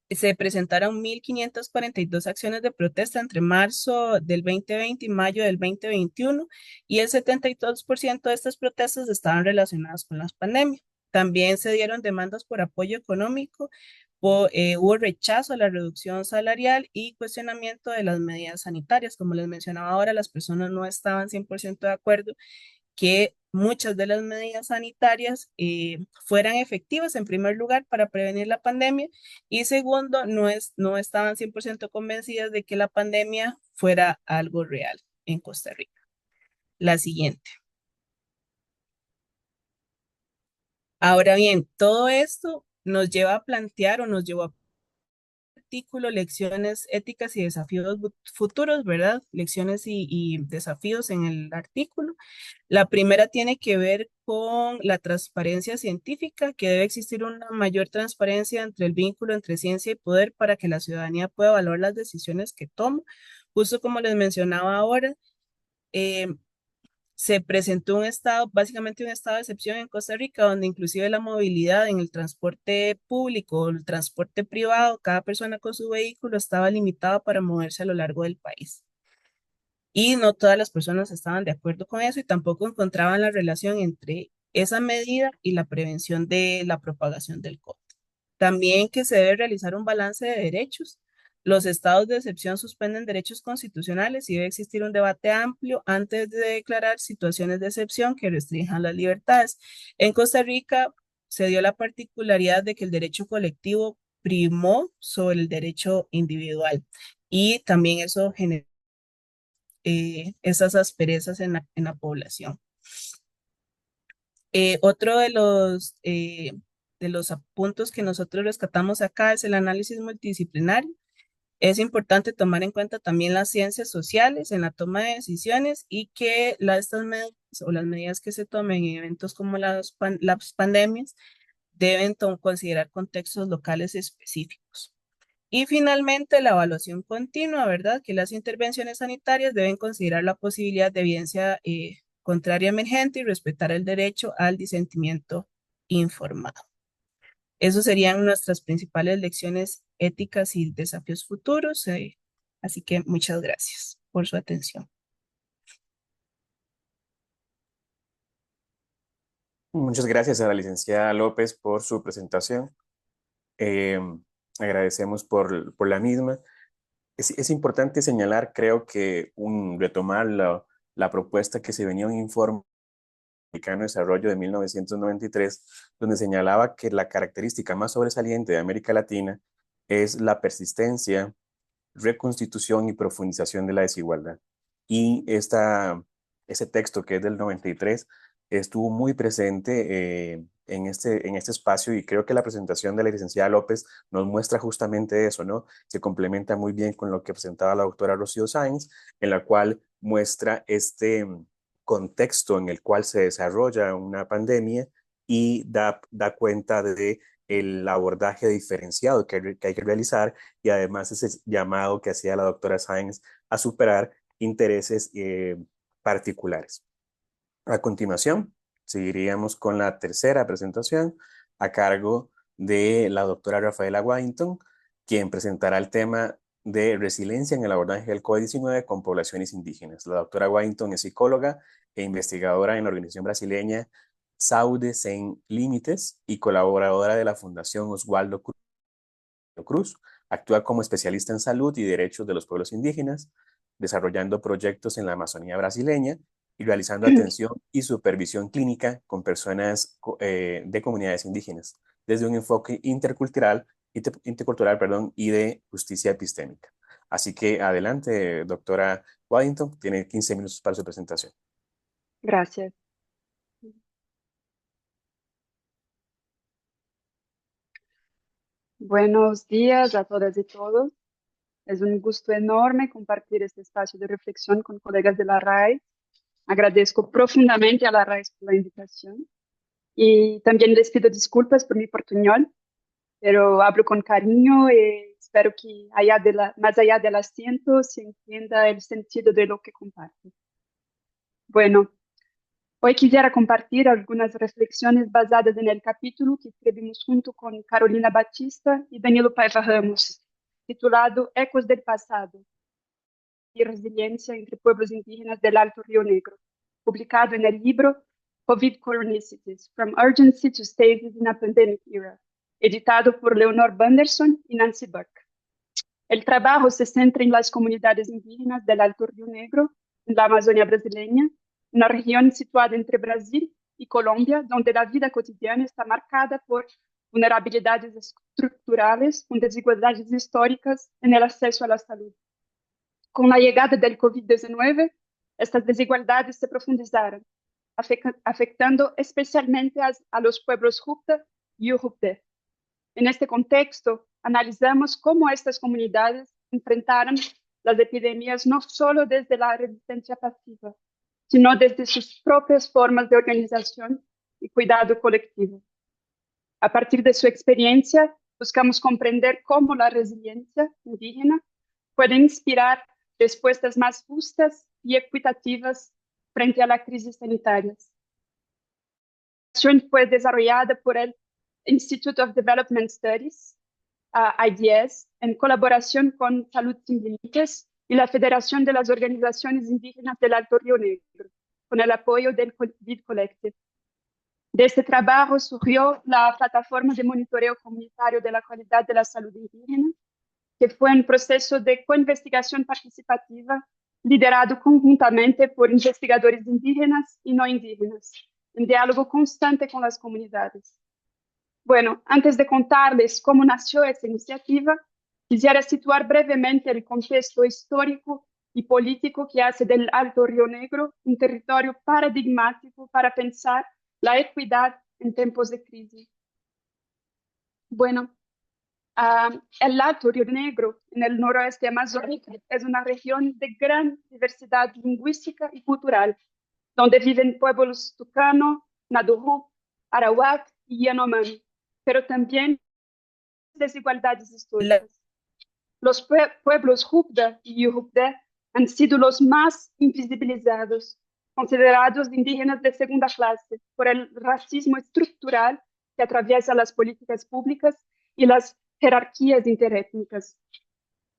se presentaron 1.542 acciones de protesta entre marzo del 2020 y mayo del 2021 y el 72% de estas protestas estaban relacionadas con la pandemia. También se dieron demandas por apoyo económico, hubo rechazo a la reducción salarial y cuestionamiento de las medidas sanitarias. Como les mencionaba ahora, las personas no estaban 100% de acuerdo que muchas de las medidas sanitarias fueran efectivas, en primer lugar, para prevenir la pandemia, y segundo, no estaban 100% convencidas de que la pandemia fuera algo real en Costa Rica. La siguiente. Ahora bien, todo esto nos lleva a plantear o nos llevó a artículo, lecciones éticas y desafíos futuros, ¿verdad? Lecciones y desafíos en el artículo. La primera tiene que ver con la transparencia científica, que debe existir una mayor transparencia entre el vínculo entre ciencia y poder para que la ciudadanía pueda evaluar las decisiones que toma. Justo como les mencionaba ahora, eh, se presentó un estado, básicamente un estado de excepción en Costa Rica, donde inclusive la movilidad en el transporte público o el transporte privado, cada persona con su vehículo estaba limitada para moverse a lo largo del país. Y no todas las personas estaban de acuerdo con eso y tampoco encontraban la relación entre esa medida y la prevención de la propagación del COVID. También que se debe realizar un balance de derechos. Los estados de excepción suspenden derechos constitucionales y debe existir un debate amplio antes de declarar situaciones de excepción que restrinjan las libertades. En Costa Rica se dio la particularidad de que el derecho colectivo primó sobre el derecho individual y también eso generó esas asperezas en la población. Otro de los puntos que nosotros rescatamos acá es el análisis multidisciplinario. Es importante tomar en cuenta también las ciencias sociales en la toma de decisiones y que estas medidas o las medidas que se tomen en eventos como las pandemias deben considerar contextos locales específicos. Y finalmente, la evaluación continua, ¿verdad? Que las intervenciones sanitarias deben considerar la posibilidad de evidencia contraria emergente y respetar el derecho al disentimiento informado. Esas serían nuestras principales lecciones éticas y desafíos futuros. Así que muchas gracias por su atención. Muchas gracias a la licenciada López por su presentación. Eh, Agradecemos por la misma. Es importante señalar, creo que retomar la propuesta que se venía en un informe americano de desarrollo de 1993, donde señalaba que la característica más sobresaliente de América Latina es la persistencia, reconstitución y profundización de la desigualdad. Y ese texto, que es del 93, estuvo muy presente en este espacio, y creo que la presentación de la licenciada López nos muestra justamente eso, ¿no? Se complementa muy bien con lo que presentaba la doctora Rocío Sáenz, en la cual muestra este contexto en el cual se desarrolla una pandemia y da cuenta de el abordaje diferenciado que hay que realizar, y además ese llamado que hacía la doctora Sáenz a superar intereses particulares. A continuación, seguiríamos con la tercera presentación a cargo de la doctora Rafaela Waddington, quien presentará el tema de resiliencia en el abordaje del COVID-19 con poblaciones indígenas. La doctora Waddington es psicóloga e investigadora en la organización brasileña Saúde Sem Límites y colaboradora de la Fundación Oswaldo Cruz. Actúa como especialista en salud y derechos de los pueblos indígenas, desarrollando proyectos en la Amazonía brasileña y realizando atención y supervisión clínica con personas de comunidades indígenas, desde un enfoque intercultural, y de justicia epistémica. Así que adelante, doctora Waddington, tiene 15 minutos para su presentación. Gracias. Buenos días a todas y todos. Es un gusto enorme compartir este espacio de reflexión con colegas de la RAI. Agradezco profundamente a la RAI por la invitación y también les pido disculpas por mi portuñol, pero hablo con cariño y espero que más allá del acento se entienda el sentido de lo que comparto. Bueno, hoy quisiera compartir algunas reflexiones basadas en el capítulo que escribimos junto con Carolina Batista y Danilo Paiva Ramos, titulado Ecos del Pasado y Resiliencia entre Pueblos Indígenas del Alto Río Negro, publicado en el libro COVID Chronicities, From Urgency to Stasis in a Pandemic Era, editado por Leonor Banderson y Nancy Burke. El trabajo se centra en las comunidades indígenas del Alto Río Negro, en la Amazonia brasileña, una región situada entre Brasil y Colombia, donde la vida cotidiana está marcada por vulnerabilidades estructurales, con desigualdades históricas en el acceso a la salud. Con la llegada del COVID-19, estas desigualdades se profundizaron, afectando especialmente a los pueblos Jukta y Urupté. En este contexto, analizamos cómo estas comunidades enfrentaron las epidemias no solo desde la resistencia pasiva, sino desde sus propias formas de organización y cuidado colectivo. A partir de su experiencia, buscamos comprender cómo la resiliencia indígena puede inspirar respuestas más justas y equitativas frente a la crisis sanitaria. La acción fue desarrollada por el Institute of Development Studies, IDS, en colaboración con Salud Sin Límites y la Federación de las Organizaciones Indígenas del Alto Río Negro, con el apoyo del COVID Collective. De este trabajo surgió la plataforma de monitoreo comunitario de la calidad de la salud indígena, que fue un proceso de coinvestigación participativa liderado conjuntamente por investigadores indígenas y no indígenas, en diálogo constante con las comunidades. Bueno, antes de contarles cómo nació esta iniciativa, quisiera situar brevemente el contexto histórico y político que hace del Alto Río Negro un territorio paradigmático para pensar la equidad en tiempos de crisis. Bueno, el Alto Río Negro, en el noroeste amazónico, es una región de gran diversidad lingüística y cultural, donde viven pueblos tucano, nadurú, arawak y yanomami, pero también desigualdades históricas. Los pueblos Jukta y Urupté han sido los más invisibilizados, considerados indígenas de segunda clase por el racismo estructural que atraviesa las políticas públicas y las jerarquías interétnicas.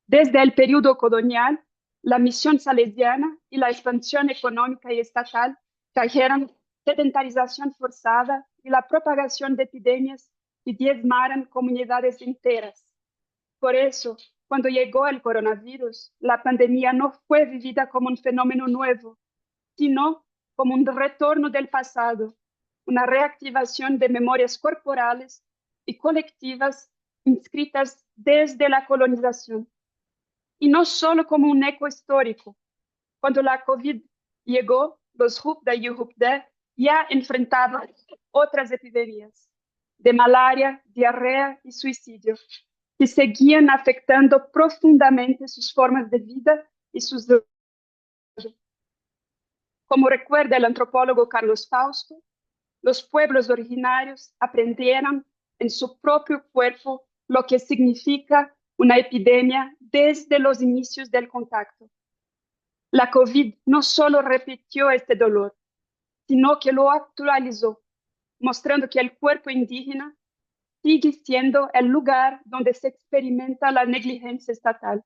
Desde el periodo colonial, la misión salesiana y la expansión económica y estatal trajeron sedentarización forzada y la propagación de epidemias que diezmaran comunidades enteras. Por eso, cuando llegó el coronavirus, la pandemia no fue vivida como un fenómeno nuevo, sino como un retorno del pasado, una reactivación de memorias corporales y colectivas inscritas desde la colonización. Y no solo como un eco histórico. Cuando la COVID llegó, los Hupda y Hupda ya enfrentaban otras epidemias de malaria, diarrea y suicidio, que seguían afectando profundamente sus formas de vida y sus derechos. Como recuerda el antropólogo Carlos Fausto, los pueblos originarios aprendieron en su propio cuerpo lo que significa una epidemia desde los inicios del contacto. La COVID no solo repitió este dolor, sino que lo actualizó, mostrando que el cuerpo indígena sigue siendo el lugar donde se experimenta la negligencia estatal.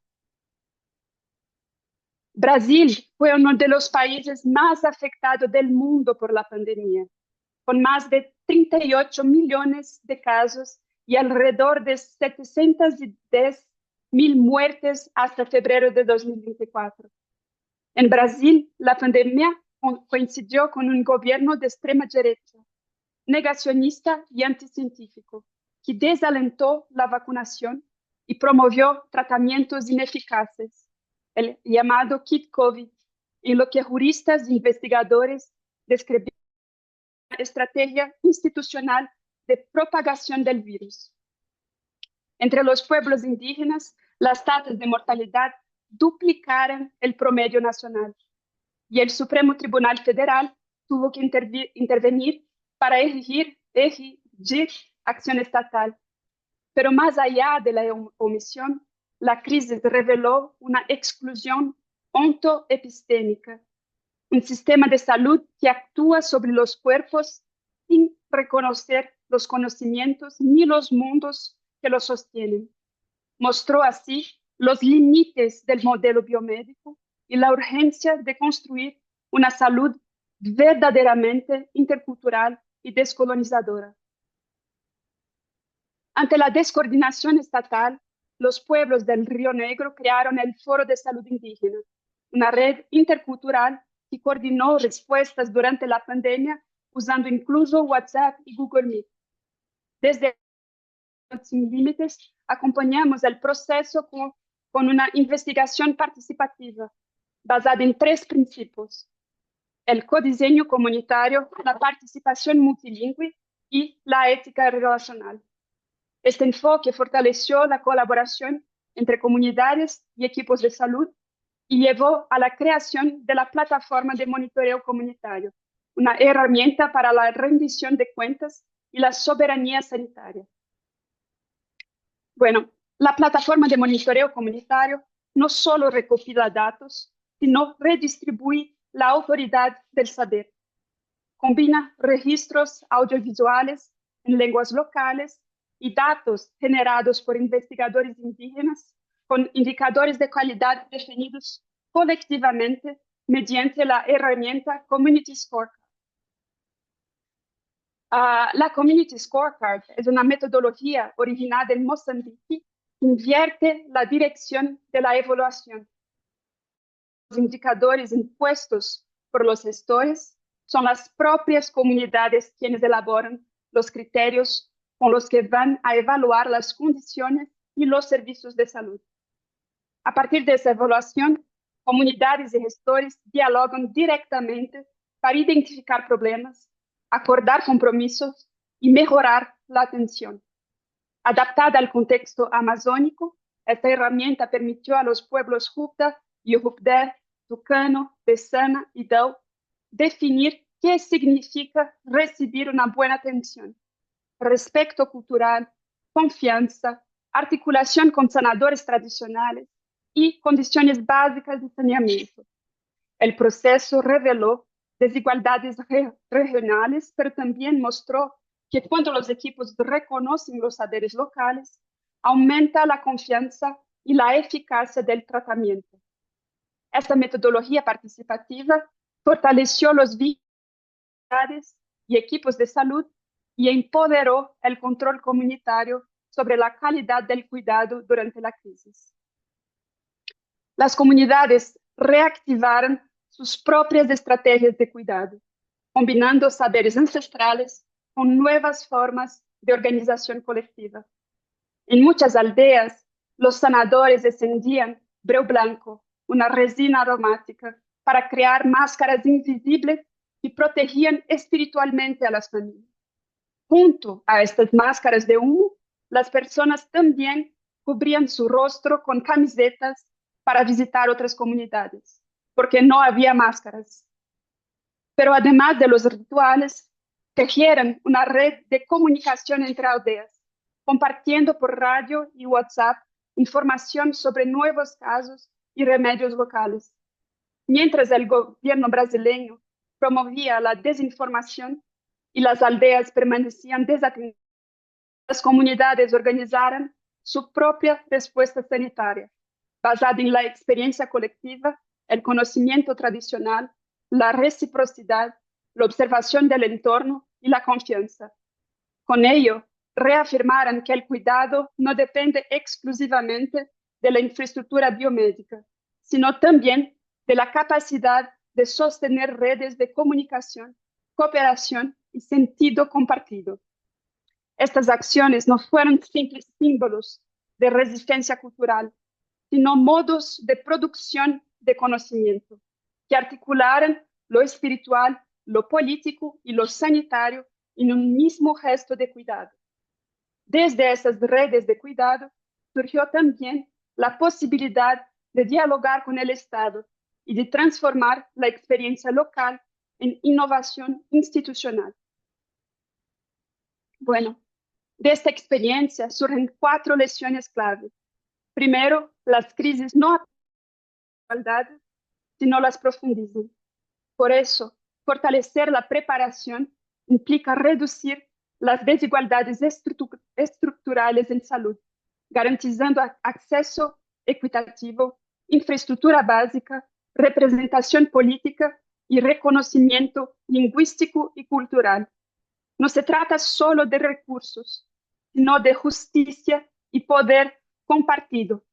Brasil fue uno de los países más afectados del mundo por la pandemia, con más de 38 millones de casos y alrededor de 710.000 muertes hasta febrero de 2024. En Brasil, la pandemia coincidió con un gobierno de extrema derecha, negacionista y anticientífico, que desalentó la vacunación y promovió tratamientos ineficaces, el llamado kit COVID, en lo que juristas e investigadores describieron una estrategia institucional de propagación del virus. Entre los pueblos indígenas, las tasas de mortalidad duplicaron el promedio nacional y el Supremo Tribunal Federal tuvo que intervenir para exigir acción estatal. Pero más allá de la omisión, la crisis reveló una exclusión ontoepistémica, un sistema de salud que actúa sobre los cuerpos sin reconocer los conocimientos ni los mundos que los sostienen. Mostró así los límites del modelo biomédico y la urgencia de construir una salud verdaderamente intercultural y descolonizadora. Ante la descoordinación estatal, los pueblos del Río Negro crearon el Foro de Salud Indígena, una red intercultural que coordinó respuestas durante la pandemia usando incluso WhatsApp y Google Meet. Desde Sin Límites acompañamos el proceso con una investigación participativa basada en 3 principios: el codiseño comunitario, la participación multilingüe y la ética relacional. Este enfoque fortaleció la colaboración entre comunidades y equipos de salud y llevó a la creación de la plataforma de monitoreo comunitario, una herramienta para la rendición de cuentas y la soberanía sanitaria. Bueno, la plataforma de monitoreo comunitario no solo recopila datos, sino redistribuye la autoridad del saber. Combina registros audiovisuales en lenguas locales y datos generados por investigadores indígenas con indicadores de calidad definidos colectivamente mediante la herramienta Community Scorecard. La Community Scorecard es una metodología originada en Mozambique que invierte la dirección de la evaluación. Los indicadores impuestos por los gestores son las propias comunidades quienes elaboran los criterios con los que van a evaluar las condiciones y los servicios de salud. A partir de esa evaluación, comunidades y gestores dialogan directamente para identificar problemas, acordar compromisos y mejorar la atención. Adaptada al contexto amazónico, esta herramienta permitió a los pueblos Hupda, Yupda, Tucano, Pessana y Dau definir qué significa recibir una buena atención: respeto cultural, confianza, articulación con sanadores tradicionales y condiciones básicas de saneamiento. El proceso reveló desigualdades regionales, pero también mostró que cuando los equipos reconocen los saberes locales, aumenta la confianza y la eficacia del tratamiento. Esta metodología participativa fortaleció los vínculos y equipos de salud y empoderó el control comunitario sobre la calidad del cuidado durante la crisis. Las comunidades reactivaron sus propias estrategias de cuidado, combinando saberes ancestrales con nuevas formas de organización colectiva. En muchas aldeas, los sanadores encendían breu blanco, una resina aromática, para crear máscaras invisibles y protegían espiritualmente a las familias. Junto a estas máscaras de humo, las personas también cubrían su rostro con camisetas para visitar otras comunidades, porque no había máscaras. Pero además de los rituales, tejieron una red de comunicación entre aldeas, compartiendo por radio y WhatsApp información sobre nuevos casos y remedios locales. Mientras el gobierno brasileño promovía la desinformación y las aldeas permanecían desatendidas, las comunidades organizaron su propia respuesta sanitaria, basada en la experiencia colectiva, el conocimiento tradicional, la reciprocidad, la observación del entorno y la confianza. Con ello, reafirmaron que el cuidado no depende exclusivamente de la infraestructura biomédica, sino también de la capacidad de sostener redes de comunicación, cooperación y sentido compartido. Estas acciones no fueron simples símbolos de resistencia cultural, sino modos de producción de conocimiento que articularon lo espiritual, lo político y lo sanitario en un mismo gesto de cuidado. Desde esas redes de cuidado surgió también la posibilidad de dialogar con el Estado y de transformar la experiencia local en innovación institucional. Bueno, de esta experiencia surgen 4 lecciones clave. Primero, las crisis no igualdad, sino las profundizan. Por eso, fortalecer la preparación implica reducir las desigualdades estructurales en salud, garantizando acceso equitativo, infraestructura básica, representación política y reconocimiento lingüístico y cultural. No se trata solo de recursos, sino de justicia y poder compartido.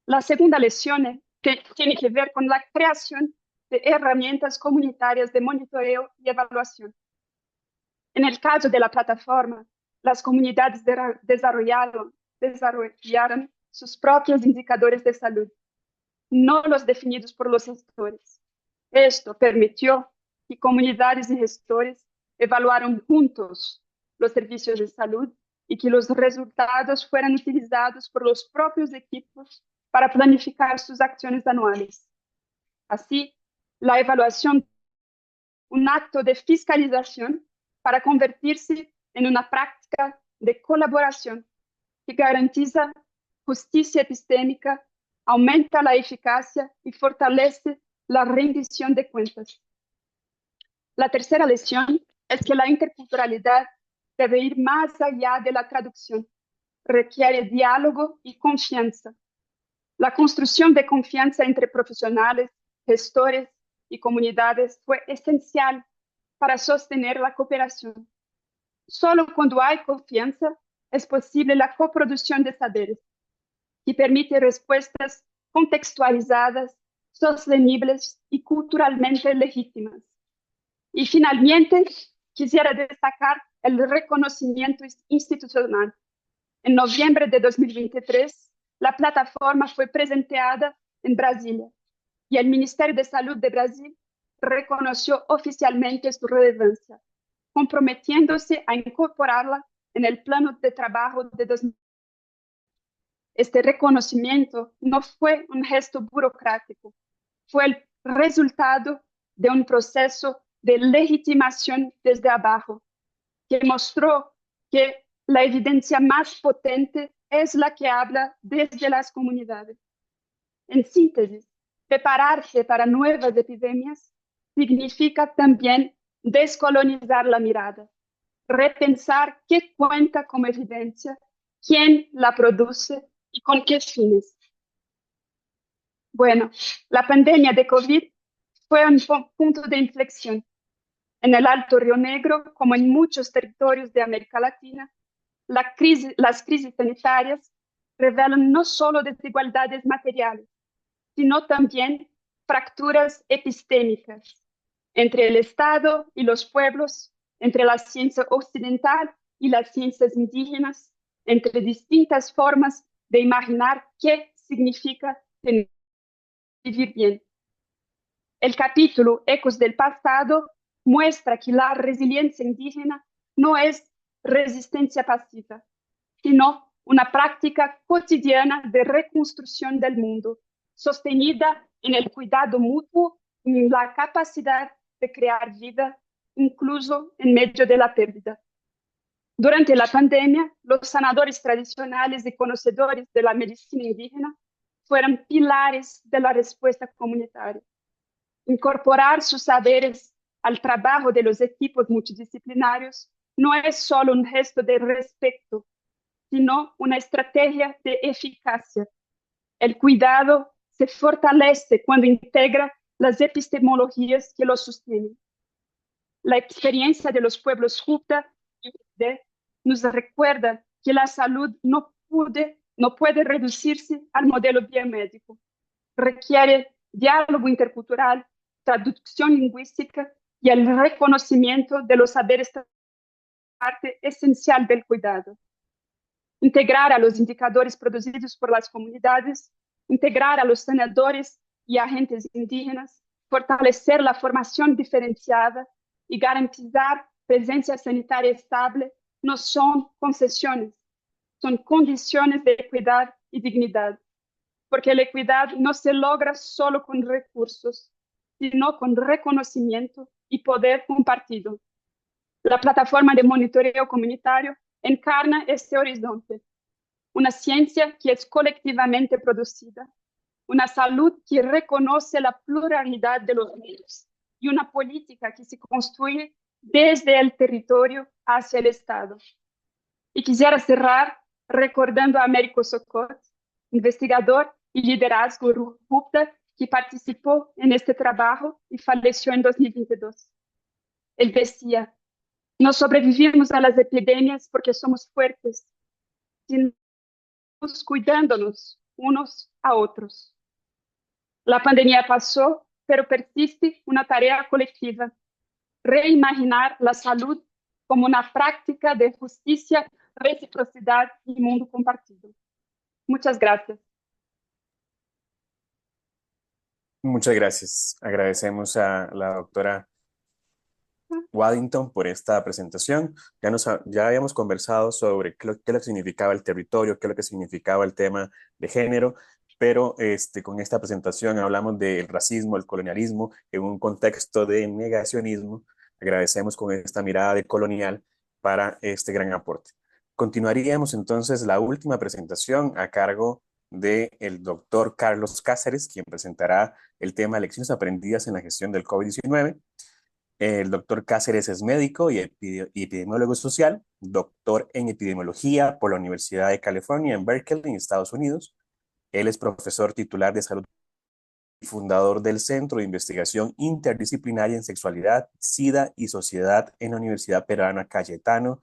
La segunda lección tiene que ver con la creación de herramientas comunitarias de monitoreo y evaluación. En el caso de la plataforma, las comunidades desarrollaron sus propios indicadores de salud, no los definidos por los gestores. Esto permitió que comunidades y gestores evaluaran juntos los servicios de salud y que los resultados fueran utilizados por los propios equipos para planificar sus acciones anuales. Así, la evaluación, un acto de fiscalización para convertirse en una práctica de colaboración que garantiza justicia epistémica, aumenta la eficacia y fortalece la rendición de cuentas. La tercera lección es que la interculturalidad debe ir más allá de la traducción. Requiere diálogo y confianza. La construcción de confianza entre profesionales, gestores y comunidades fue esencial para sostener la cooperación. Solo cuando hay confianza es posible la coproducción de saberes, que permite respuestas contextualizadas, sostenibles y culturalmente legítimas. Y finalmente, quisiera destacar el reconocimiento institucional. En noviembre de 2023, la plataforma fue presentada en Brasilia y el Ministerio de Salud de Brasil reconoció oficialmente su relevancia, comprometiéndose a incorporarla en el plano de trabajo de 2023. Este reconocimiento no fue un gesto burocrático, fue el resultado de un proceso de legitimación desde abajo, que mostró que la evidencia más potente es la que habla desde las comunidades. En síntesis, prepararse para nuevas epidemias significa también descolonizar la mirada, repensar qué cuenta como evidencia, quién la produce y con qué fines. Bueno, la pandemia de COVID fue un punto de inflexión. En el Alto Río Negro, como en muchos territorios de América Latina, las crisis sanitarias revelan no solo desigualdades materiales, sino también fracturas epistémicas entre el Estado y los pueblos, entre la ciencia occidental y las ciencias indígenas, entre distintas formas de imaginar qué significa vivir bien. El capítulo Ecos del Pasado muestra que la resiliencia indígena no es resistencia pasiva, sino una práctica cotidiana de reconstrucción del mundo, sostenida en el cuidado mutuo y en la capacidad de crear vida, incluso en medio de la pérdida. Durante la pandemia, los sanadores tradicionales y conocedores de la medicina indígena fueron pilares de la respuesta comunitaria. Incorporar sus saberes al trabajo de los equipos multidisciplinarios no es solo un gesto de respeto, sino una estrategia de eficacia. El cuidado se fortalece cuando integra las epistemologías que lo sostienen. La experiencia de los pueblos Jupta y Ude nos recuerda que la salud no puede reducirse al modelo biomédico. Requiere diálogo intercultural, traducción lingüística y el reconocimiento de los saberes, parte esencial del cuidado. Integrar a los indicadores producidos por las comunidades, integrar a los sanadores y agentes indígenas, fortalecer la formación diferenciada y garantizar presencia sanitaria estable no son concesiones, son condiciones de equidad y dignidad, porque la equidad no se logra solo con recursos, sino con reconocimiento y poder compartido. La plataforma de monitoreo comunitario encarna este horizonte, una ciencia que es colectivamente producida, una salud que reconoce la pluralidad de los medios y una política que se construye desde el territorio hacia el Estado. Y quisiera cerrar recordando a Américo Socot, investigador y liderazgo Jupta, que participó en este trabajo y falleció en 2022. Él decía: no sobrevivimos a las epidemias porque somos fuertes, sino cuidándonos unos a otros. La pandemia pasó, pero persiste una tarea colectiva: reimaginar la salud como una práctica de justicia, reciprocidad y mundo compartido. Muchas gracias. Muchas gracias. Agradecemos a la doctora Waddington por esta presentación. Ya habíamos conversado sobre qué es lo que significaba el territorio, qué es lo que significaba el tema de género, pero con esta presentación hablamos del racismo, el colonialismo, en un contexto de negacionismo. Agradecemos con esta mirada de colonial para este gran aporte. Continuaríamos entonces la última presentación a cargo del doctor Carlos Cáceres, quien presentará el tema Lecciones aprendidas en la gestión del COVID-19. El doctor Cáceres es médico y epidemiólogo social, doctor en epidemiología por la Universidad de California en Berkeley, en Estados Unidos. Él es profesor titular de salud y fundador del Centro de Investigación Interdisciplinaria en Sexualidad, SIDA y Sociedad en la Universidad Peruana Cayetano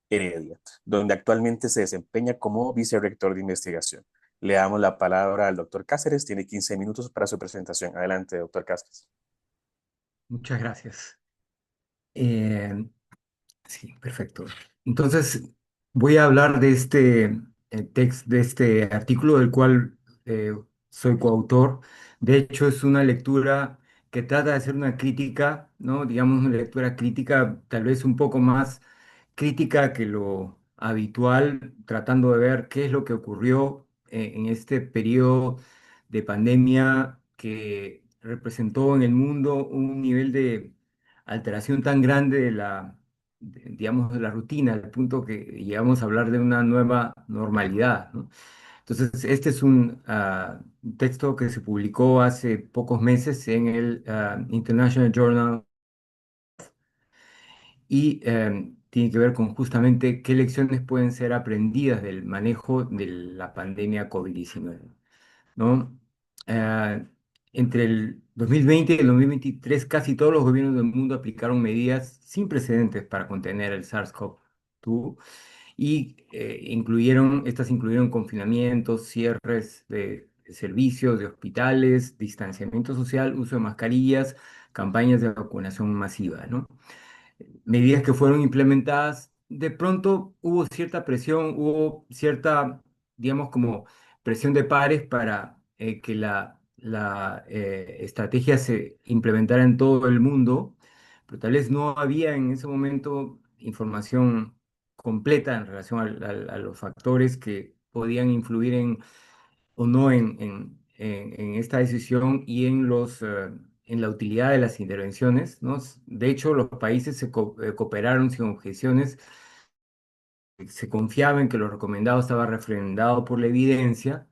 Heredia, donde actualmente se desempeña como vicerrector de investigación. Le damos la palabra al doctor Cáceres. Tiene 15 minutos para su presentación. Adelante, doctor Cáceres. Muchas gracias. Sí, perfecto. Entonces, voy a hablar de este de este artículo del cual soy coautor. De hecho, es una lectura que trata de hacer una crítica, ¿no? Digamos, una lectura crítica, tal vez un poco más crítica que lo habitual, tratando de ver qué es lo que ocurrió en este periodo de pandemia que representó en el mundo un nivel de alteración tan grande de digamos, de la rutina, al punto que llegamos a hablar de una nueva normalidad, ¿no? Entonces, este es un texto que se publicó hace pocos meses en el International Journal y tiene que ver con justamente qué lecciones pueden ser aprendidas del manejo de la pandemia COVID-19, ¿no? Entre 2020 y el 2023 casi todos los gobiernos del mundo aplicaron medidas sin precedentes para contener el SARS-CoV-2 y estas incluyeron confinamientos, cierres de servicios, de hospitales, distanciamiento social, uso de mascarillas, campañas de vacunación masiva, ¿no? Medidas que fueron implementadas, de pronto hubo cierta presión, hubo cierta, digamos, como presión de pares para que la estrategia se implementara en todo el mundo, pero tal vez no había en ese momento información completa en relación a los factores que podían influir o no en esta decisión y en la utilidad de las intervenciones, ¿no? De hecho, los países cooperaron sin objeciones, se confiaba en que lo recomendado estaba refrendado por la evidencia,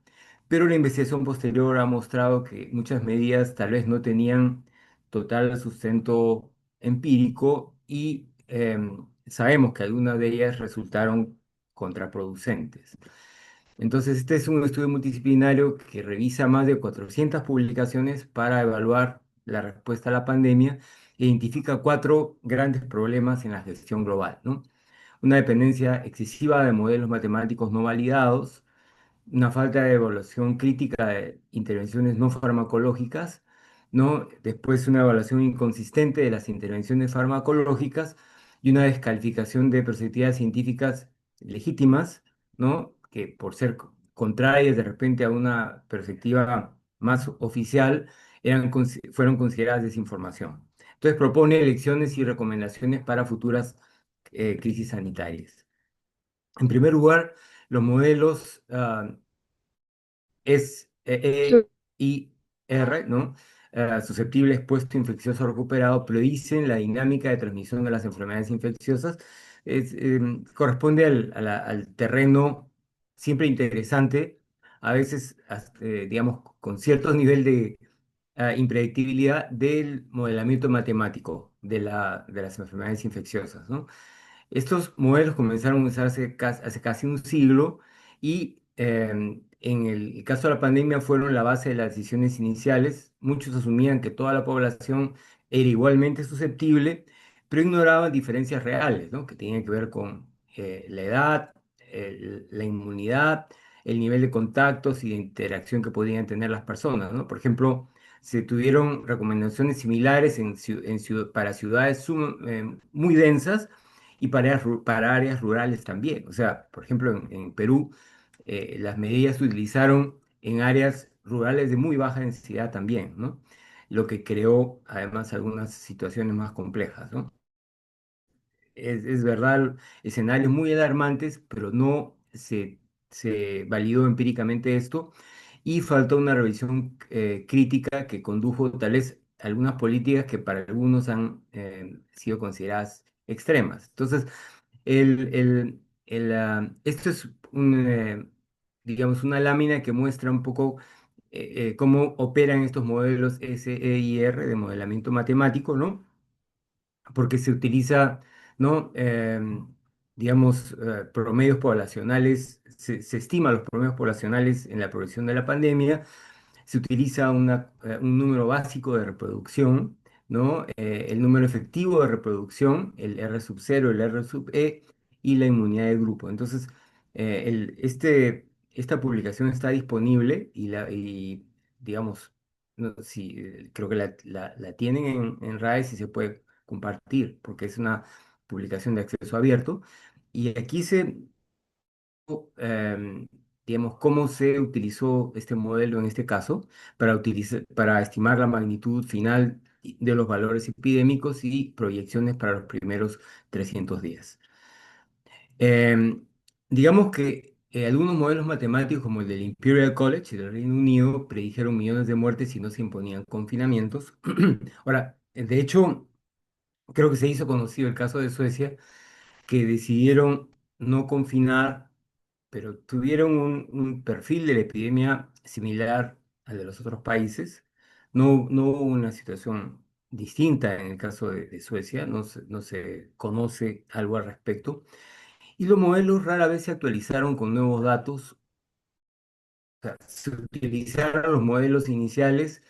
pero la investigación posterior ha mostrado que muchas medidas tal vez no tenían total sustento empírico y sabemos que algunas de ellas resultaron contraproducentes. Entonces, este es un estudio multidisciplinario que revisa más de 400 publicaciones para evaluar la respuesta a la pandemia e identifica cuatro grandes problemas en la gestión global, ¿no? Una dependencia excesiva de modelos matemáticos no validados, una falta de evaluación crítica de intervenciones no farmacológicas, ¿no? Después una evaluación inconsistente de las intervenciones farmacológicas y una descalificación de perspectivas científicas legítimas, ¿no? Que por ser contrarias de repente a una perspectiva más oficial, fueron consideradas desinformación. Entonces propone elecciones y recomendaciones para futuras crisis sanitarias. En primer lugar, los modelos es Su- EIR, ¿no? Susceptible, expuesto, infeccioso, recuperado, predicen la dinámica de transmisión de las enfermedades infecciosas. Corresponde al terreno siempre interesante, a veces, digamos, con cierto nivel de impredictibilidad del modelamiento matemático de las enfermedades infecciosas, ¿no? Estos modelos comenzaron a usarse hace casi un siglo y en el caso de la pandemia fueron la base de las decisiones iniciales. Muchos asumían que toda la población era igualmente susceptible, pero ignoraban diferencias reales, ¿no? Que tenían que ver con la edad, la inmunidad, el nivel de contactos y de interacción que podían tener las personas, ¿no? Por ejemplo, se tuvieron recomendaciones similares para ciudades muy densas y para áreas rurales también. O sea, por ejemplo, en Perú, las medidas se utilizaron en áreas rurales de muy baja densidad también, ¿no? Lo que creó además algunas situaciones más complejas, ¿no? Es verdad, escenarios muy alarmantes, pero no se validó empíricamente esto y faltó una revisión crítica que condujo tal vez a algunas políticas que para algunos han sido consideradas extremas. Entonces, esto es digamos, una lámina que muestra un poco cómo operan estos modelos SEIR de modelamiento matemático, ¿no? Porque se utiliza, ¿no? Digamos, promedios poblacionales, se estima los promedios poblacionales en la progresión de la pandemia, se utiliza un número básico de reproducción, ¿no? El número efectivo de reproducción, el R sub 0, el R sub E y la inmunidad de grupo. Entonces, esta publicación está disponible digamos, no, sí, creo que la tienen en RAIS y se puede compartir porque es una publicación de acceso abierto. Y aquí em, digamos, cómo se utilizó este modelo en este caso para estimar la magnitud final de los valores epidémicos y proyecciones para los primeros 300 días. Em, digamos que algunos modelos matemáticos, como el del Imperial College del Reino Unido, predijeron millones de muertes si no se imponían confinamientos. Ahora, de hecho, creo que se hizo conocido el caso de Suecia, que decidieron no confinar, pero tuvieron un perfil de la epidemia similar al de los otros países. No hubo una situación distinta en el caso de Suecia, no se conoce algo al respecto. Y los modelos rara vez se actualizaron con nuevos datos. O sea, se utilizaron los modelos iniciales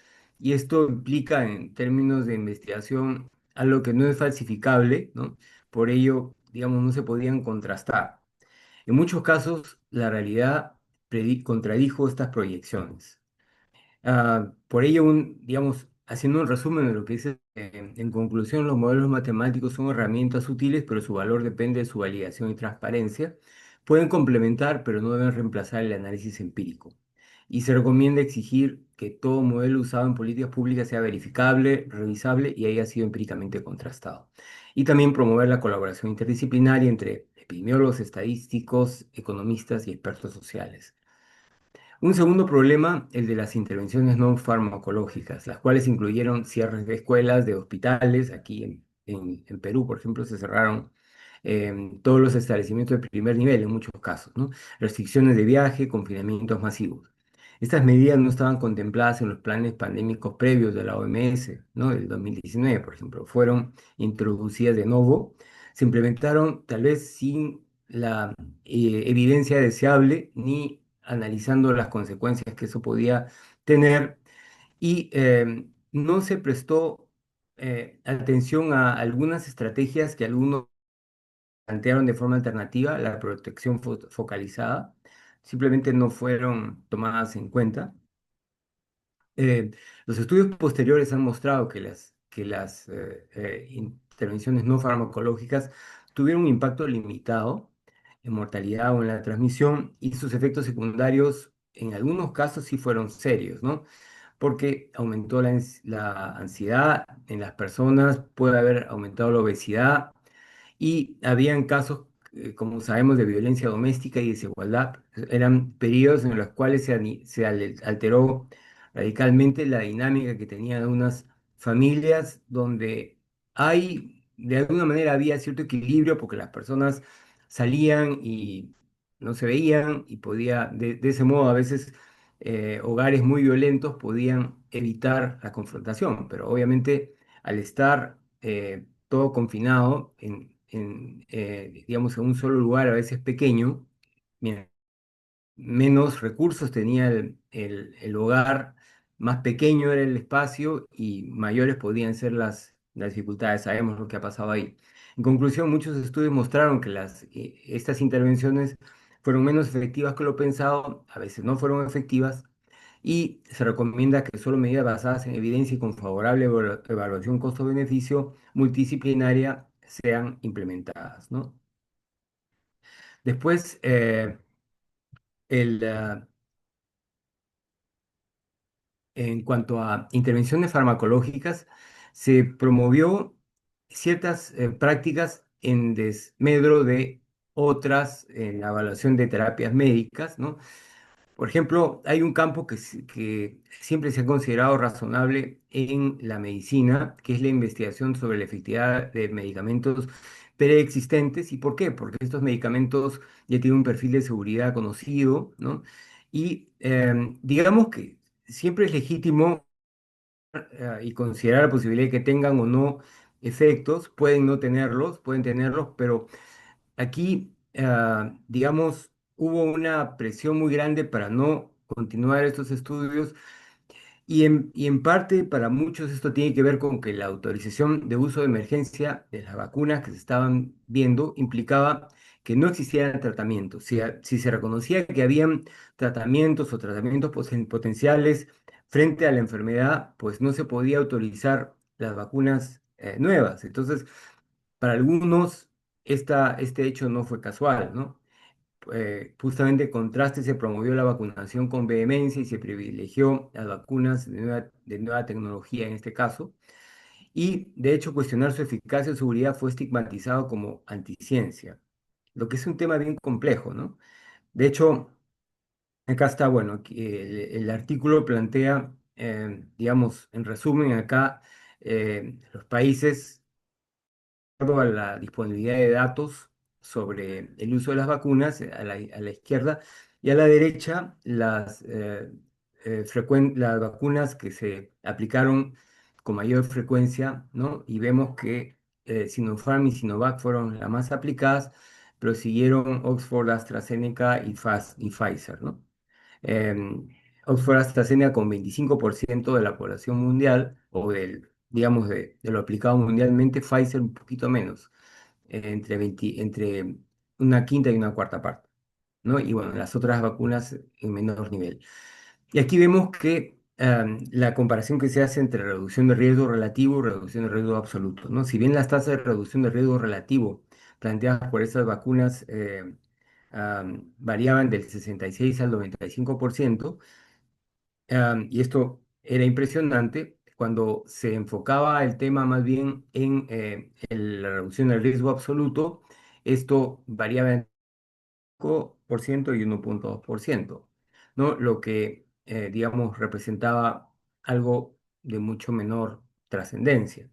y esto implica en términos de investigación algo que no es falsificable, ¿no? Por ello, digamos, no se podían contrastar. En muchos casos, la realidad contradijo estas proyecciones. Por ello, digamos, haciendo un resumen de lo que dice, en conclusión, los modelos matemáticos son herramientas útiles, pero su valor depende de su validación y transparencia. Pueden complementar, pero no deben reemplazar el análisis empírico. Y se recomienda exigir que todo modelo usado en políticas públicas sea verificable, revisable y haya sido empíricamente contrastado. Y también promover la colaboración interdisciplinaria entre epidemiólogos, estadísticos, economistas y expertos sociales. Un segundo problema, el de las intervenciones no farmacológicas, las cuales incluyeron cierres de escuelas, de hospitales. Aquí en Perú, por ejemplo, se cerraron todos los establecimientos de primer nivel en muchos casos, ¿no? Restricciones de viaje, confinamientos masivos. Estas medidas no estaban contempladas en los planes pandémicos previos de la OMS, ¿no? Del 2019, por ejemplo. Fueron introducidas de nuevo. Se implementaron tal vez sin la evidencia deseable ni analizando las consecuencias que eso podía tener y no se prestó atención a algunas estrategias que algunos plantearon de forma alternativa, la protección focalizada, simplemente no fueron tomadas en cuenta. Eh, los estudios posteriores han mostrado que las intervenciones no farmacológicas tuvieron un impacto limitado en mortalidad o en la transmisión y sus efectos secundarios en algunos casos sí fueron serios, ¿no? Porque aumentó la ansiedad en las personas, puede haber aumentado la obesidad y habían casos, como sabemos, de violencia doméstica y desigualdad. Eran periodos en los cuales alteró radicalmente la dinámica que tenían unas familias donde de alguna manera había cierto equilibrio porque las personas salían y no se veían y de ese modo a veces hogares muy violentos podían evitar la confrontación, pero obviamente al estar todo confinado digamos, en un solo lugar, a veces pequeño, mira, menos recursos tenía el hogar, más pequeño era el espacio y mayores podían ser las dificultades. Sabemos lo que ha pasado ahí. En conclusión, muchos estudios mostraron que estas intervenciones fueron menos efectivas que lo pensado, a veces no fueron efectivas, y se recomienda que solo medidas basadas en evidencia y con favorable evaluación costo-beneficio multidisciplinaria sean implementadas, ¿no? Después, el, ah, en cuanto a intervenciones farmacológicas, se promovió ciertas prácticas en desmedro de otras en la evaluación de terapias médicas, ¿no? Por ejemplo, hay un campo que siempre se ha considerado razonable en la medicina, que es la investigación sobre la efectividad de medicamentos preexistentes. ¿Y por qué? Porque estos medicamentos ya tienen un perfil de seguridad conocido, ¿no? Y digamos que siempre es legítimo y considerar la posibilidad de que tengan o no efectos, pueden no tenerlos, pueden tenerlos, pero aquí, digamos, hubo una presión muy grande para no continuar estos estudios y en parte para muchos esto tiene que ver con que la autorización de uso de emergencia de las vacunas que se estaban viendo implicaba que no existieran tratamientos. Si se reconocía que habían tratamientos o tratamientos potenciales frente a la enfermedad, pues no se podía autorizar las vacunas nuevas. Entonces, para algunos, este hecho no fue casual, ¿no? Justamente en contraste se promovió la vacunación con vehemencia y se privilegió las vacunas de nueva tecnología en este caso. Y de hecho cuestionar su eficacia o seguridad fue estigmatizado como anticiencia, lo que es un tema bien complejo, ¿no? De hecho, acá está, bueno, el artículo plantea, digamos, en resumen, acá los países acuerdo a la disponibilidad de datos sobre el uso de las vacunas a la izquierda y a la derecha las vacunas que se aplicaron con mayor frecuencia, ¿no? Y vemos que Sinopharm y Sinovac fueron las más aplicadas, pero siguieron Oxford, AstraZeneca y Pfizer, ¿no? Em, Oxford AstraZeneca con 25% de la población mundial, o del, digamos, de lo aplicado mundialmente, Pfizer un poquito menos, entre una quinta y una cuarta parte, ¿no? Y bueno, las otras vacunas en menor nivel. Y aquí vemos que la comparación que se hace entre reducción de riesgo relativo y reducción de riesgo absoluto, ¿no? Si bien las tasas de reducción de riesgo relativo planteadas por esas vacunas variaban del 66 al 95%, y esto era impresionante, cuando se enfocaba el tema más bien en la reducción del riesgo absoluto, esto variaba por ciento y 1,2%, ¿no? Lo que, digamos, representaba algo de mucho menor trascendencia.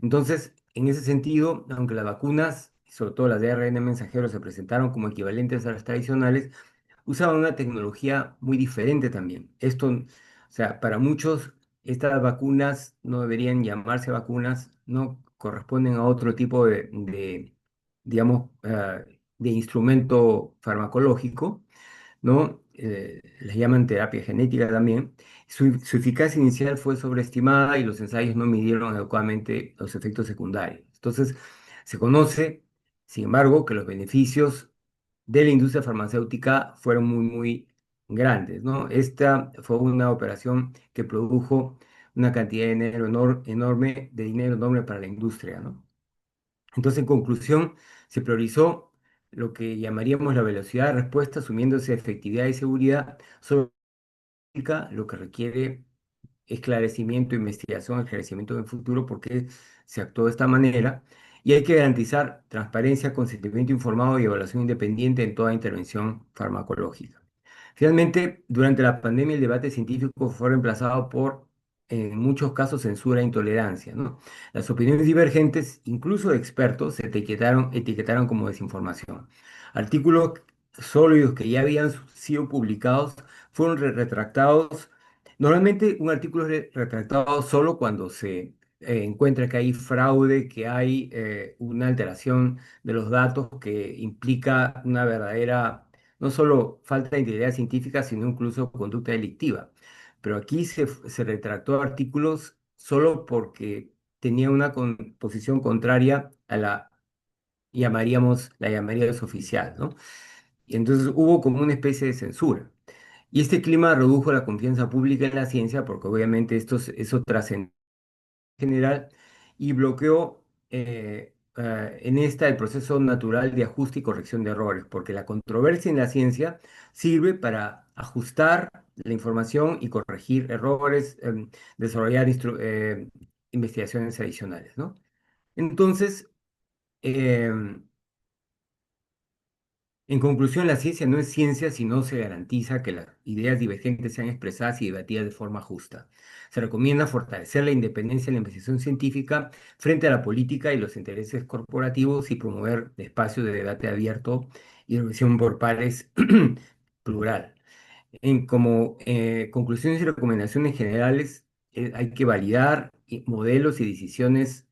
Entonces, en ese sentido, aunque las vacunas, sobre todo las de ARN mensajero, se presentaron como equivalentes a las tradicionales, usaban una tecnología muy diferente también. Esto, o sea, para muchos, estas vacunas no deberían llamarse vacunas, no corresponden a otro tipo digamos, de instrumento farmacológico, ¿no? Les llaman terapia genética también. Su eficacia inicial fue sobreestimada y los ensayos no midieron adecuadamente los efectos secundarios. Entonces, se conoce, sin embargo, que los beneficios de la industria farmacéutica fueron muy, muy grandes, ¿no? Esta fue una operación que produjo una cantidad de dinero enorme, de dinero enorme para la industria, ¿no? Entonces, en conclusión, se priorizó lo que llamaríamos la velocidad de respuesta, asumiéndose efectividad y seguridad sobre lo que requiere esclarecimiento, investigación, esclarecimiento en el futuro, porque se actuó de esta manera. Y hay que garantizar transparencia, consentimiento informado y evaluación independiente en toda intervención farmacológica. Finalmente, durante la pandemia, el debate científico fue reemplazado por, en muchos casos, censura e intolerancia, ¿no? Las opiniones divergentes, incluso de expertos, se etiquetaron como desinformación. Artículos sólidos que ya habían sido publicados fueron retractados. Normalmente un artículo es retractado solo cuando se encuentra que hay fraude, que hay una alteración de los datos que implica una verdadera, no solo falta de integridad científica, sino incluso conducta delictiva. Pero aquí se retractó artículos solo porque tenía una posición contraria a la llamaríamos oficial, ¿no? Y entonces hubo como una especie de censura. Y este clima redujo la confianza pública en la ciencia, porque obviamente eso trascendió en general y bloqueó en esta el proceso natural de ajuste y corrección de errores, porque la controversia en la ciencia sirve para ajustar la información y corregir errores, desarrollar investigaciones adicionales, ¿no? Entonces, em, en conclusión, la ciencia no es ciencia si no se garantiza que las ideas divergentes sean expresadas y debatidas de forma justa. Se recomienda fortalecer la independencia de la investigación científica frente a la política y los intereses corporativos y promover espacios de debate abierto y revisión por pares plural. Como conclusiones y recomendaciones generales, hay que validar modelos y decisiones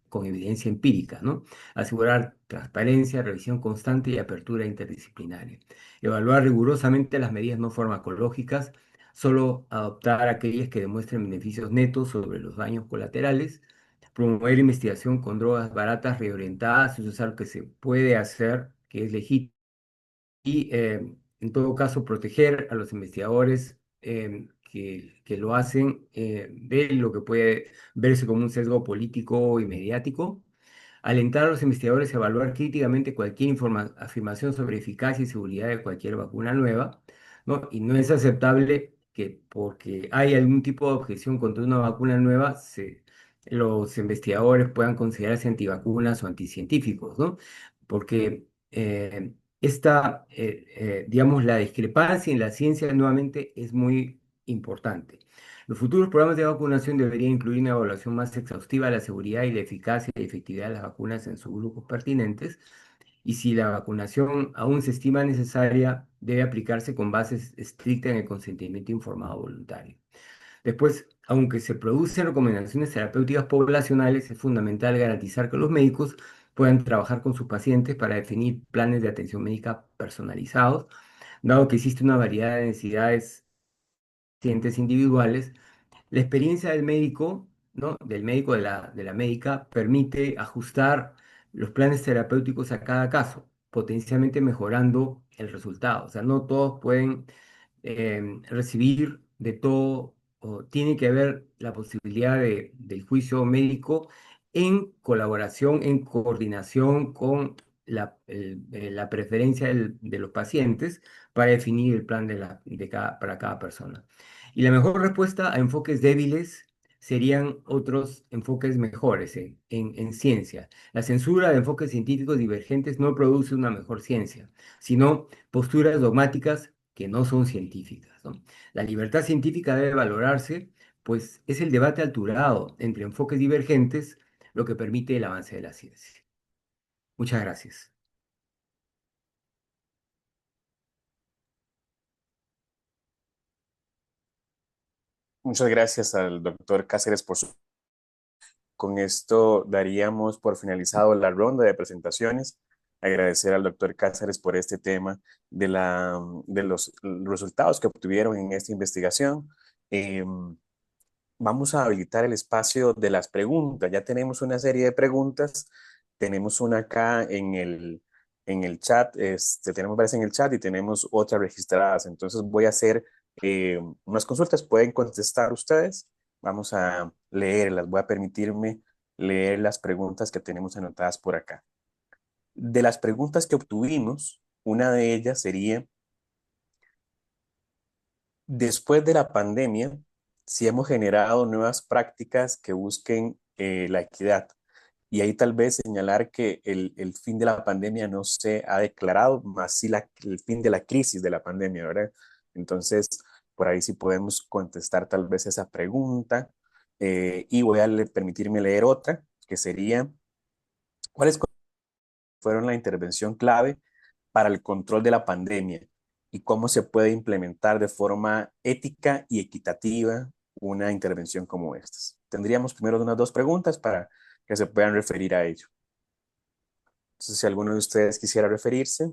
con evidencia empírica, ¿no? Asegurar transparencia, revisión constante y apertura interdisciplinaria. Evaluar rigurosamente las medidas no farmacológicas, solo adoptar aquellas que demuestren beneficios netos sobre los daños colaterales. Promover investigación con drogas baratas, reorientadas, eso es algo que se puede hacer, que es legítimo y en todo caso proteger a los investigadores que lo hacen de lo que puede verse como un sesgo político y mediático. Alentar a los investigadores a evaluar críticamente cualquier afirmación sobre eficacia y seguridad de cualquier vacuna nueva, ¿no? Y no es aceptable que porque hay algún tipo de objeción contra una vacuna nueva, los investigadores puedan considerarse antivacunas o anticientíficos, ¿no? Porque digamos, la discrepancia en la ciencia nuevamente es muy importante. Los futuros programas de vacunación deberían incluir una evaluación más exhaustiva de la seguridad y la eficacia y efectividad de las vacunas en sus grupos pertinentes. Y si la vacunación aún se estima necesaria, debe aplicarse con bases estrictas en el consentimiento informado voluntario. Después, aunque se producen recomendaciones terapéuticas poblacionales, es fundamental garantizar que los médicos puedan trabajar con sus pacientes para definir planes de atención médica personalizados, dado que existe una variedad de necesidades pacientes individuales, la experiencia del médico, ¿no? Del médico de la médica permite ajustar los planes terapéuticos a cada caso, potencialmente mejorando el resultado. O sea, no todos pueden recibir de todo, o tiene que haber la posibilidad del juicio médico en colaboración, en coordinación con la preferencia de los pacientes para definir el plan para cada persona. Y la mejor respuesta a enfoques débiles serían otros enfoques mejores en ciencia. La censura de enfoques científicos divergentes no produce una mejor ciencia, sino posturas dogmáticas que no son científicas, ¿no? La libertad científica debe valorarse, pues es el debate alturado entre enfoques divergentes lo que permite el avance de la ciencia. Muchas gracias. Muchas gracias al doctor Cáceres por su... Con esto daríamos por finalizado la ronda de presentaciones. Agradecer al doctor Cáceres por este tema de los resultados que obtuvieron en esta investigación. Vamos a habilitar el espacio de las preguntas. Ya tenemos una serie de preguntas. Tenemos una acá en el chat. Tenemos varias en el chat y tenemos otras registradas. Entonces voy a hacer unas consultas. Pueden contestar ustedes. Vamos a leerlas. Voy a permitirme leer las preguntas que tenemos anotadas por acá. De las preguntas que obtuvimos, una de ellas sería, después de la pandemia, si hemos generado nuevas prácticas que busquen la equidad. Y ahí tal vez señalar que el fin de la pandemia no se ha declarado, más sí el fin de la crisis de la pandemia, ¿verdad? Entonces, por ahí sí podemos contestar tal vez esa pregunta. Y voy a permitirme leer otra, que sería, ¿cuáles fueron la intervención clave para el control de la pandemia y cómo se puede implementar de forma ética y equitativa una intervención como esta? Tendríamos primero unas dos preguntas para que se puedan referir a ello. Entonces, si alguno de ustedes quisiera referirse,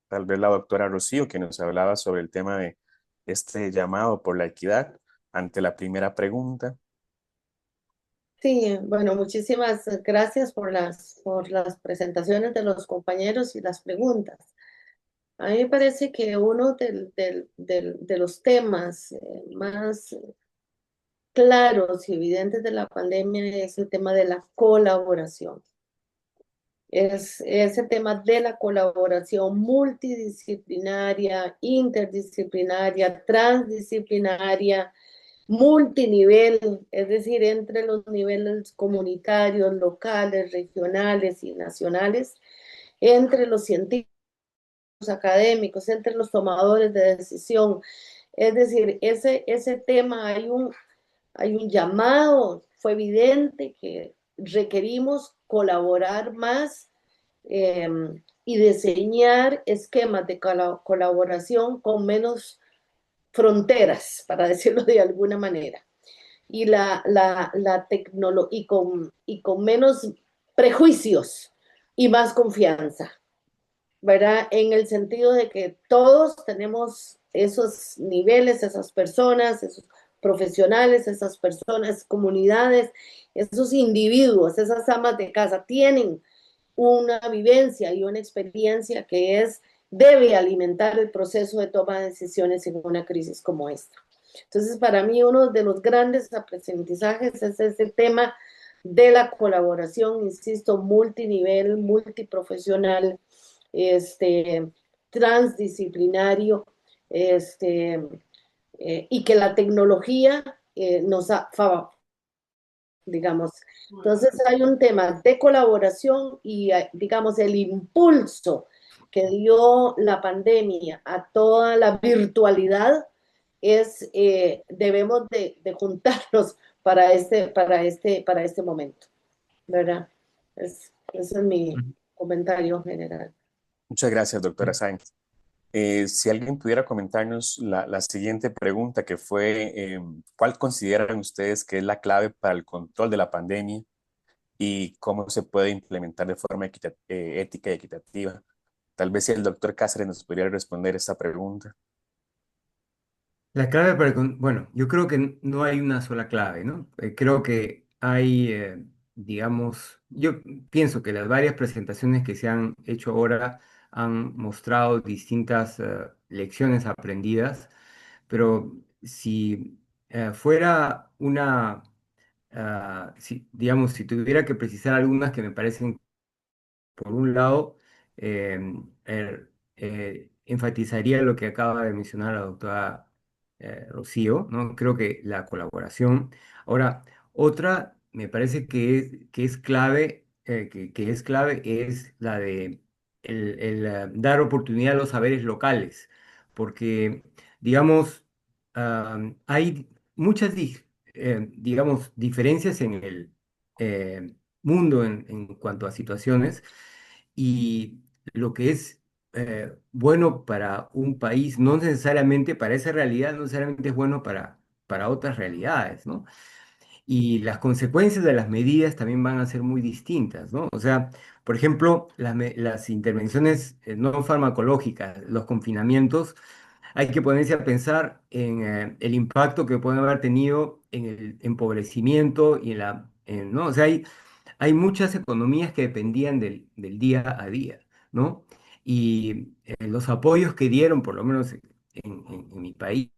tal vez la doctora Rocío, que nos hablaba sobre el tema de este llamado por la equidad ante la primera pregunta. Sí, bueno, muchísimas gracias por las presentaciones de los compañeros y las preguntas. A mí me parece que uno de los temas más claros y evidentes de la pandemia es el tema de la colaboración. Es ese tema de la colaboración multidisciplinaria, interdisciplinaria, transdisciplinaria, multinivel, es decir, entre los niveles comunitarios, locales, regionales y nacionales, entre los científicos académicos, entre los tomadores de decisión. Es decir, ese tema hay un llamado, fue evidente que requerimos colaborar más eh, y diseñar esquemas de colaboración con menos fronteras, para decirlo de alguna manera, y y con menos prejuicios y más confianza, ¿verdad? En el sentido de que todos tenemos esos niveles, esas personas, esos profesionales, esas personas, comunidades, esos individuos, esas amas de casa, tienen una vivencia y una experiencia que debe alimentar el proceso de toma de decisiones en una crisis como esta. Entonces, para mí, uno de los grandes aprendizajes es ese tema de la colaboración, insisto, multinivel, multiprofesional, este, transdisciplinario, y que la tecnología nos ha, digamos. Entonces hay un tema de colaboración y, digamos, el impulso que dio la pandemia a toda la virtualidad debemos de juntarnos para este momento, ¿verdad? Ese es mi comentario general. Muchas gracias, doctora Sáenz. Si alguien pudiera comentarnos la siguiente pregunta, que fue, ¿cuál consideran ustedes que es la clave para el control de la pandemia y cómo se puede implementar de forma ética y equitativa? Tal vez si el doctor Cáceres nos podría responder esta pregunta. La clave bueno, yo creo que no hay una sola clave, ¿no? Creo que hay, digamos, yo pienso que las varias presentaciones que se han hecho ahora han mostrado distintas lecciones aprendidas, pero si fuera digamos, si tuviera que precisar algunas que me parecen por un lado, eh, enfatizaría lo que acaba de mencionar la doctora Rocío, ¿no? Creo que la colaboración. Ahora, otra me parece que es clave, que es clave es la de dar oportunidad a los saberes locales, porque, digamos, hay muchas, digamos, diferencias en el mundo en cuanto a situaciones y lo que es bueno para un país, no necesariamente para esa realidad, no necesariamente es bueno para otras realidades, ¿no? Y las consecuencias de las medidas también van a ser muy distintas, ¿no? O sea, por ejemplo, las intervenciones no farmacológicas, los confinamientos, hay que ponerse a pensar en el impacto que pueden haber tenido en el empobrecimiento y ¿no? O sea, hay muchas economías que dependían del día a día, ¿no? Y los apoyos que dieron, por lo menos en mi país,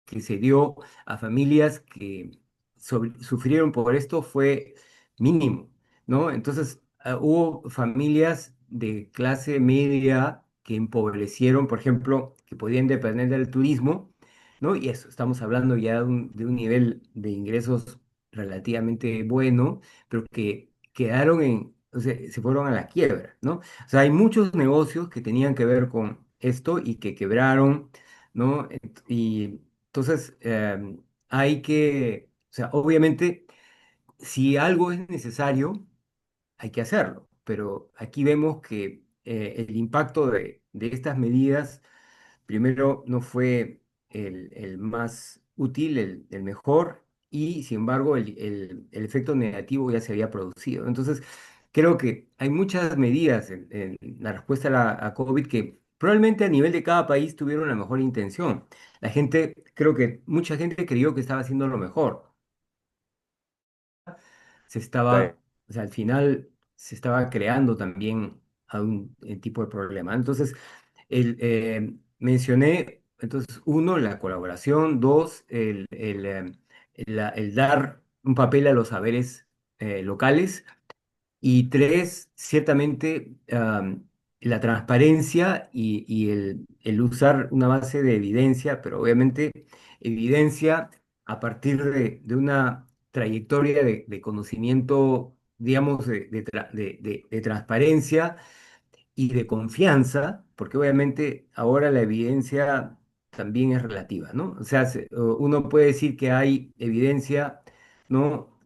que se dio a familias que sufrieron por esto fue mínimo, ¿no? Entonces, hubo familias de clase media que empobrecieron, por ejemplo, que podían depender del turismo, ¿no? Y eso, estamos hablando ya de un nivel de ingresos relativamente bueno, pero que quedaron o sea, se fueron a la quiebra, ¿no? O sea, hay muchos negocios que tenían que ver con esto y que quebraron, ¿no? Y entonces, o sea, obviamente, si algo es necesario, hay que hacerlo, pero aquí vemos que el impacto de estas medidas, primero, no fue el más útil, el mejor, y sin embargo, el efecto negativo ya se había producido. Entonces, creo que hay muchas medidas en la respuesta a COVID que probablemente a nivel de cada país tuvieron la mejor intención. Creo que mucha gente creyó que estaba haciendo lo mejor. Right. O sea, al final se estaba creando también algún tipo de problema. Entonces, mencioné, entonces, uno, la colaboración, dos, el dar un papel a los saberes locales. Y tres, ciertamente la transparencia y el usar una base de evidencia, pero obviamente evidencia a partir de una trayectoria de conocimiento, digamos, de transparencia y de confianza, porque obviamente ahora la evidencia también es relativa, ¿no? O sea, uno puede decir que hay evidencia, ¿no?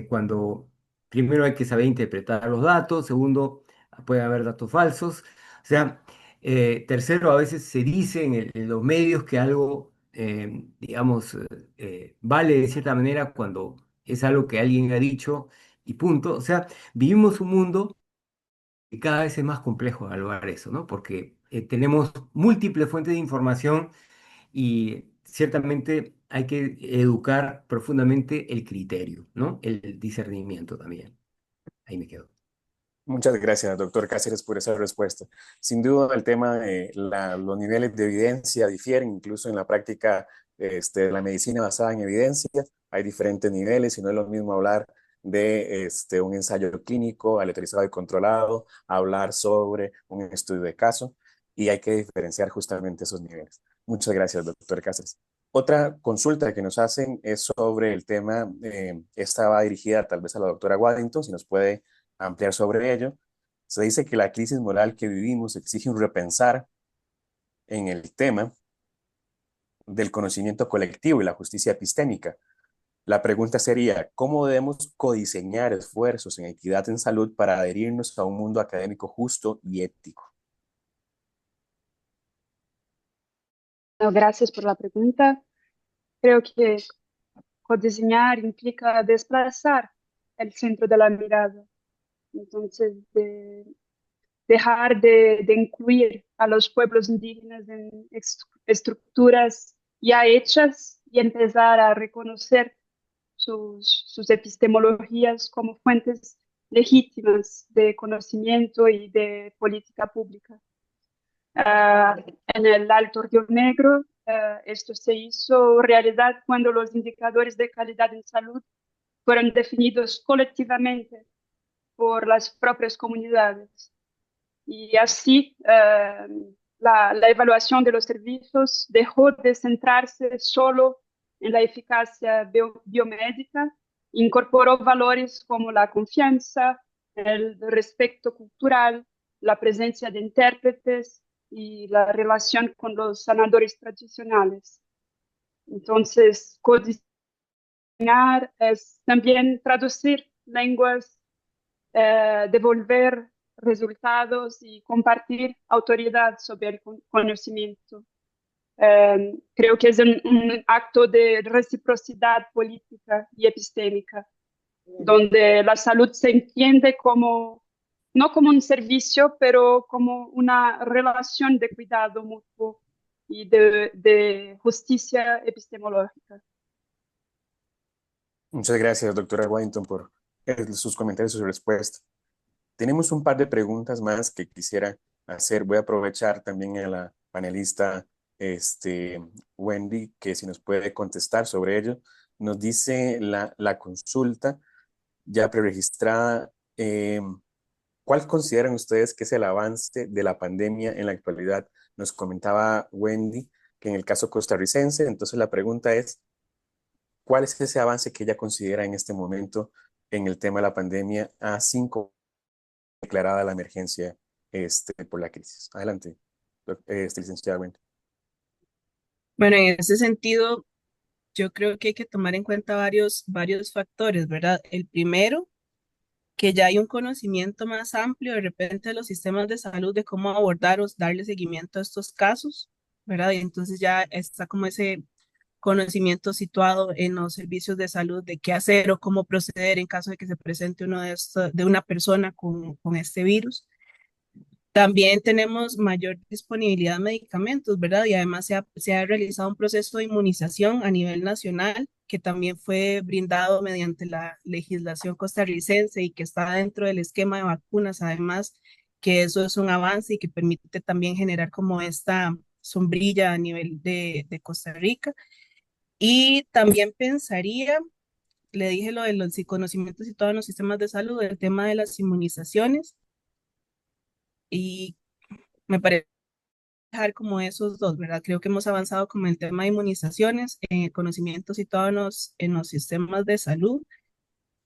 Cuando primero hay que saber interpretar los datos, segundo, puede haber datos falsos, o sea, tercero, a veces se dice en los medios que algo, digamos, vale de cierta manera cuando es algo que alguien ha dicho y punto. O sea, vivimos un mundo y cada vez es más complejo evaluar eso, ¿no? Porque tenemos múltiples fuentes de información y ciertamente hay que educar profundamente el criterio, ¿no? El discernimiento también. Ahí me quedo. Muchas gracias, doctor Cáceres, por esa respuesta. Sin duda, el tema de los niveles de evidencia difieren, incluso en la práctica de la medicina basada en evidencia. Hay diferentes niveles y no es lo mismo hablar de un ensayo clínico aleatorizado y controlado, hablar sobre un estudio de caso, y hay que diferenciar justamente esos niveles. Muchas gracias, doctor Cáceres. Otra consulta que nos hacen es sobre el tema, esta va dirigida tal vez a la doctora Waddington, si nos puede ampliar sobre ello. Se dice que la crisis moral que vivimos exige un repensar en el tema del conocimiento colectivo y la justicia epistémica. La pregunta sería, ¿cómo debemos codiseñar esfuerzos en equidad en salud para adherirnos a un mundo académico justo y ético? No, gracias por la pregunta. Creo que codiseñar implica desplazar el centro de la mirada. Entonces, dejar de incluir a los pueblos indígenas en estructuras ya hechas y empezar a reconocer sus epistemologías como fuentes legítimas de conocimiento y de política pública. En el Alto Río Negro, esto se hizo realidad cuando los indicadores de calidad en salud fueron definidos colectivamente por las propias comunidades. Y así la evaluación de los servicios dejó de centrarse solo en la eficacia biomédica, incorporó valores como la confianza, el respeto cultural, la presencia de intérpretes y la relación con los sanadores tradicionales. Entonces, codificar es también traducir lenguas, devolver resultados y compartir autoridad sobre el conocimiento. Creo que es un acto de reciprocidad política y epistémica, donde la salud se entiende como, no como un servicio, pero como una relación de cuidado mutuo y de justicia epistemológica. Muchas gracias, doctora Waddington, por sus comentarios y su respuesta. Tenemos un par de preguntas más que quisiera hacer. Voy a aprovechar también a la panelista Wendy, que si nos puede contestar sobre ello. Nos dice la consulta ya preregistrada. ¿Cuál consideran ustedes que es el avance de la pandemia en la actualidad? Nos comentaba Wendy que en el caso costarricense, entonces la pregunta es, ¿cuál es ese avance que ella considera en este momento en el tema de la pandemia a 5 declarada la emergencia por la crisis? Adelante, licenciada Wendy. Bueno, en ese sentido, yo creo que hay que tomar en cuenta varios factores, ¿verdad? El primero, que ya hay un conocimiento más amplio de repente de los sistemas de salud, de cómo abordar o darle seguimiento a estos casos, ¿verdad? Y entonces ya está como ese conocimiento situado en los servicios de salud de qué hacer o cómo proceder en caso de que se presente uno de una persona con este virus. También tenemos mayor disponibilidad de medicamentos, ¿verdad? Y además se ha realizado un proceso de inmunización a nivel nacional que también fue brindado mediante la legislación costarricense y que está dentro del esquema de vacunas, además que eso es un avance y que permite también generar como esta sombrilla a nivel de Costa Rica. Y también pensaría, le dije lo de los conocimientos y todos los sistemas de salud, el tema de las inmunizaciones y me parece dejar como esos dos, ¿verdad? Creo que hemos avanzado como el tema de inmunizaciones, conocimientos y todos en los sistemas de salud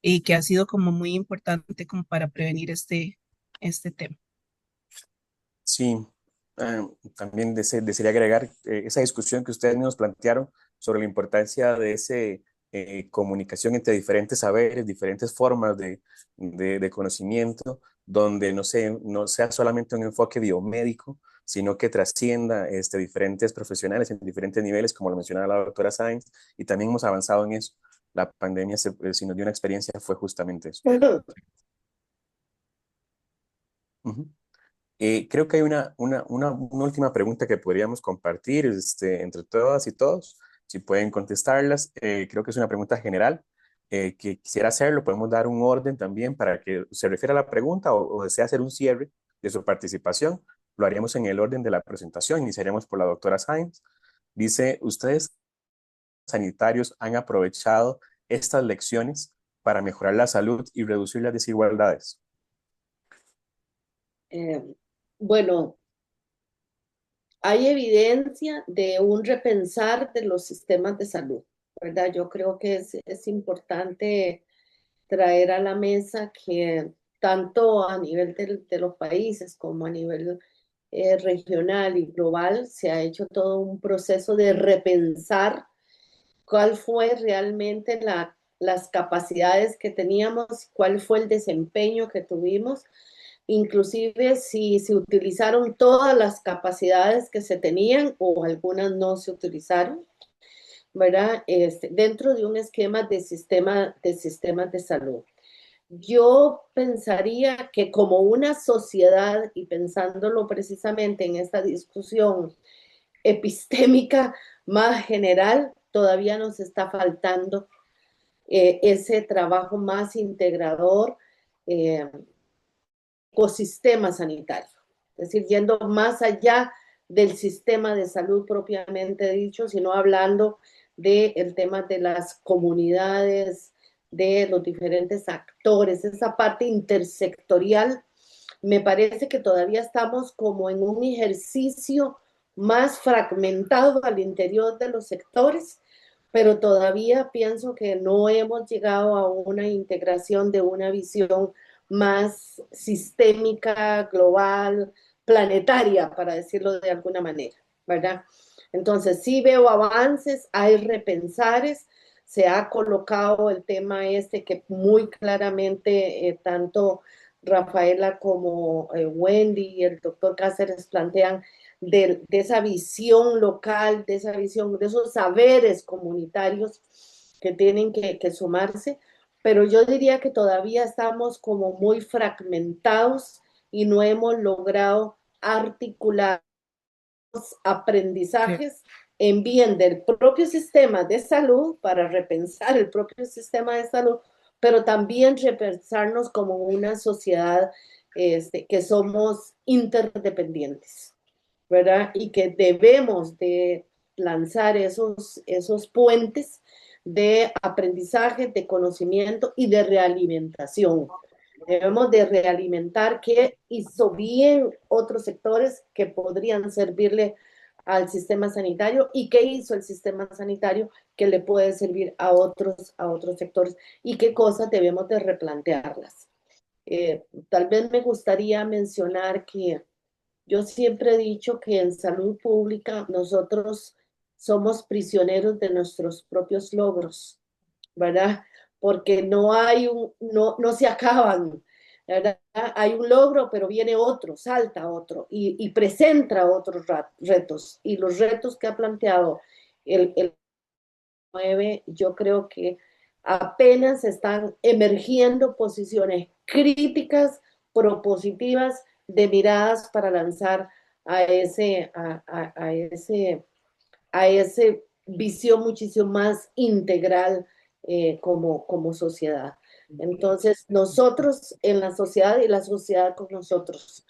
y que ha sido como muy importante como para prevenir este tema. Sí, también desearía agregar esa discusión que ustedes nos plantearon sobre la importancia de esa comunicación entre diferentes saberes, diferentes formas de conocimiento, donde no sea solamente un enfoque biomédico, sino que trascienda diferentes profesionales en diferentes niveles, como lo mencionaba la doctora Sáenz, y también hemos avanzado en eso. La pandemia, si nos dio una experiencia, fue justamente eso. Ujú. Creo que hay una última pregunta que podríamos compartir entre todas y todos, si pueden contestarlas. Creo que es una pregunta general que quisiera hacerlo. Podemos dar un orden también para que se refiera a la pregunta o desea hacer un cierre de su participación. Lo haríamos en el orden de la presentación. Iniciaremos por la doctora Sáenz. Dice, ¿ustedes sanitarios han aprovechado estas lecciones para mejorar la salud y reducir las desigualdades? Bueno, hay evidencia de un repensar de los sistemas de salud, ¿verdad? Yo creo que es importante traer a la mesa que tanto a nivel de los países como a nivel regional y global se ha hecho todo un proceso de repensar cuál fue realmente las capacidades que teníamos, cuál fue el desempeño que tuvimos, inclusive si se utilizaron todas las capacidades que se tenían o algunas no se utilizaron, ¿verdad? Dentro de un esquema de sistemas de salud. Yo pensaría que como una sociedad, y pensándolo precisamente en esta discusión epistémica más general, todavía nos está faltando ese trabajo más integrador, eh, ecosistema sanitario, es decir, yendo más allá del sistema de salud propiamente dicho, sino hablando del tema de las comunidades, de los diferentes actores, esa parte intersectorial. Me parece que todavía estamos como en un ejercicio más fragmentado al interior de los sectores, pero todavía pienso que no hemos llegado a una integración de una visión más sistémica, global, planetaria, para decirlo de alguna manera, ¿verdad? Entonces, sí veo avances, hay repensares, se ha colocado el tema este que muy claramente tanto Rafaela como Wendy y el doctor Cáceres plantean de esa visión local, de esa visión, de esos saberes comunitarios que tienen que sumarse, pero yo diría que todavía estamos como muy fragmentados y no hemos logrado articular Sí. aprendizajes en bien del propio sistema de salud para repensar el propio sistema de salud, pero también repensarnos como una sociedad que somos interdependientes, ¿verdad? Y que debemos de lanzar esos puentes de aprendizaje, de conocimiento y de realimentación. Debemos de realimentar qué hizo bien otros sectores que podrían servirle al sistema sanitario y qué hizo el sistema sanitario que le puede servir a otros sectores y qué cosas debemos de replantearlas. Tal vez me gustaría mencionar que yo siempre he dicho que en salud pública nosotros somos prisioneros de nuestros propios logros, ¿verdad? Porque no se acaban, ¿verdad? Hay un logro, pero viene otro, salta otro y presenta otros retos. Y los retos que ha planteado el 9, yo creo que apenas están emergiendo posiciones críticas, propositivas, de miradas para lanzar a ese visión muchísimo más integral como sociedad. Entonces, nosotros en la sociedad y la sociedad con nosotros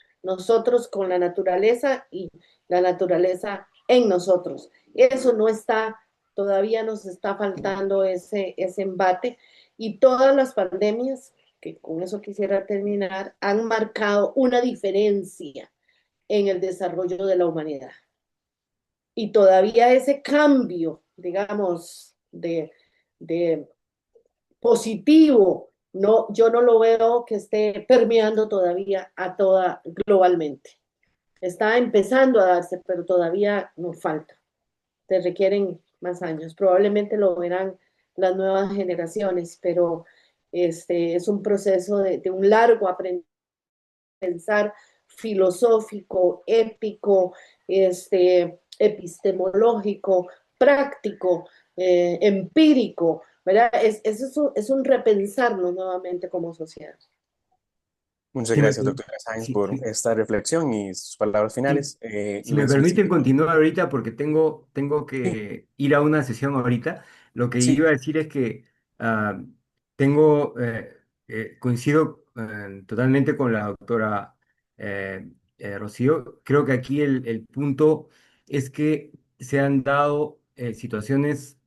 con la naturaleza y la naturaleza en nosotros. Eso no está, todavía nos está faltando ese embate y todas las pandemias, que con eso quisiera terminar, han marcado una diferencia en el desarrollo de la humanidad y todavía ese cambio, digamos, de positivo, no, yo no lo veo que esté permeando todavía a toda globalmente. Está empezando a darse, pero todavía nos falta. Se requieren más años. Probablemente lo verán las nuevas generaciones, pero es un proceso de un largo aprendizaje pensar filosófico, épico, epistemológico, práctico, empírico, ¿verdad? Es un repensarnos nuevamente como sociedad. Muchas Si me, gracias, doctora Sáenz, si, por si- esta reflexión y sus palabras si- finales. si me permiten continuar ahorita, porque tengo Sí, que ir a una sesión ahorita, lo que sí, iba a decir es que ah, tengo, coincido totalmente con la doctora Rocío. Creo que aquí el punto es que se han dado situaciones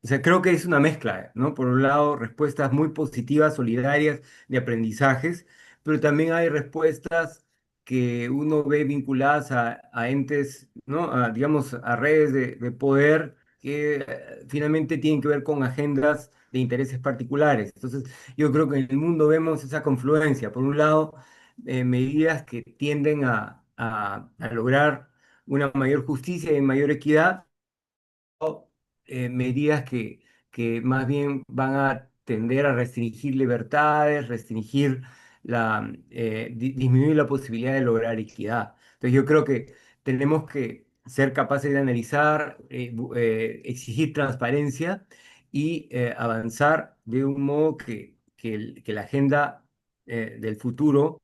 o sea, creo que es una mezcla, ¿no? Por un lado, respuestas muy positivas, solidarias, de aprendizajes, pero también hay respuestas que uno ve vinculadas a entes, ¿no? Digamos, a redes de poder que finalmente tienen que ver con agendas de intereses particulares. Entonces, yo creo que en el mundo vemos esa confluencia. Por un lado, medidas que tienden a lograr una mayor justicia y mayor equidad, medidas que más bien van a tender a restringir libertades, restringir disminuir la posibilidad de lograr equidad. Entonces yo creo que tenemos que ser capaces de analizar, exigir transparencia y avanzar de un modo que que la agenda del futuro,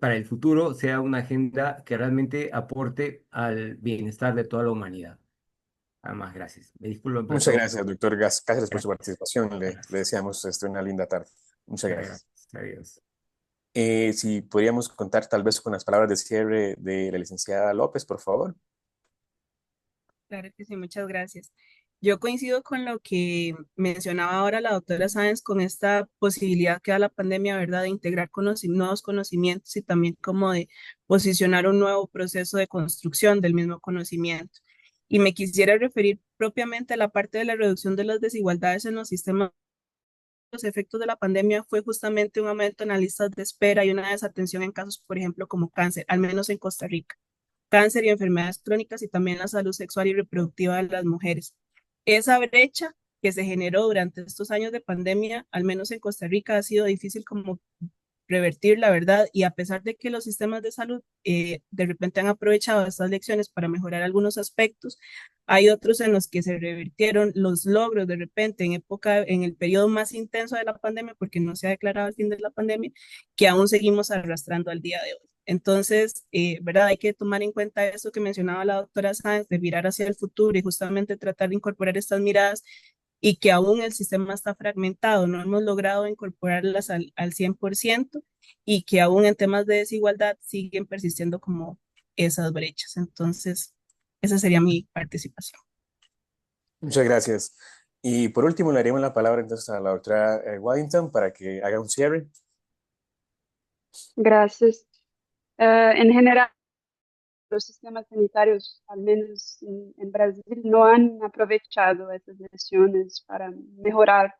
para el futuro, sea una agenda que realmente aporte al bienestar de toda la humanidad. Nada más, gracias. Me disculpo por Muchas todo. gracias, doctor Cáceres, por su Gracias. participación. Le Gracias. deseamos una linda tarde. Muchas gracias. Gracias. Adiós. Si podríamos contar tal vez con las palabras de cierre de la licenciada López, por favor. Claro que sí, muchas gracias. Yo coincido con lo que mencionaba ahora la doctora Sáenz con esta posibilidad que da la pandemia, ¿verdad?, de integrar nuevos conocimientos y también como de posicionar un nuevo proceso de construcción del mismo conocimiento. Y me quisiera referir propiamente a la parte de la reducción de las desigualdades en los sistemas. Los efectos de la pandemia fue justamente un aumento en las listas de espera y una desatención en casos, por ejemplo, como cáncer, al menos en Costa Rica, cáncer y enfermedades crónicas y también la salud sexual y reproductiva de las mujeres. Esa brecha que se generó durante estos años de pandemia, al menos en Costa Rica, ha sido difícil como revertir la verdad y a pesar de que los sistemas de salud de repente han aprovechado estas lecciones para mejorar algunos aspectos, hay otros en los que se revirtieron los logros de repente en el periodo más intenso de la pandemia, porque no se ha declarado el fin de la pandemia, que aún seguimos arrastrando al día de hoy. Entonces, ¿verdad? Hay que tomar en cuenta eso que mencionaba la doctora Sáenz, de mirar hacia el futuro y justamente tratar de incorporar estas miradas y que aún el sistema está fragmentado, no hemos logrado incorporarlas al 100% y que aún en temas de desigualdad siguen persistiendo como esas brechas. Entonces, esa sería mi participación. Muchas gracias. Y por último, le haremos la palabra entonces a la doctora Waddington para que haga un cierre. Gracias. En general, los sistemas sanitarios, al menos en Brasil, no han aprovechado esas lesiones para mejorar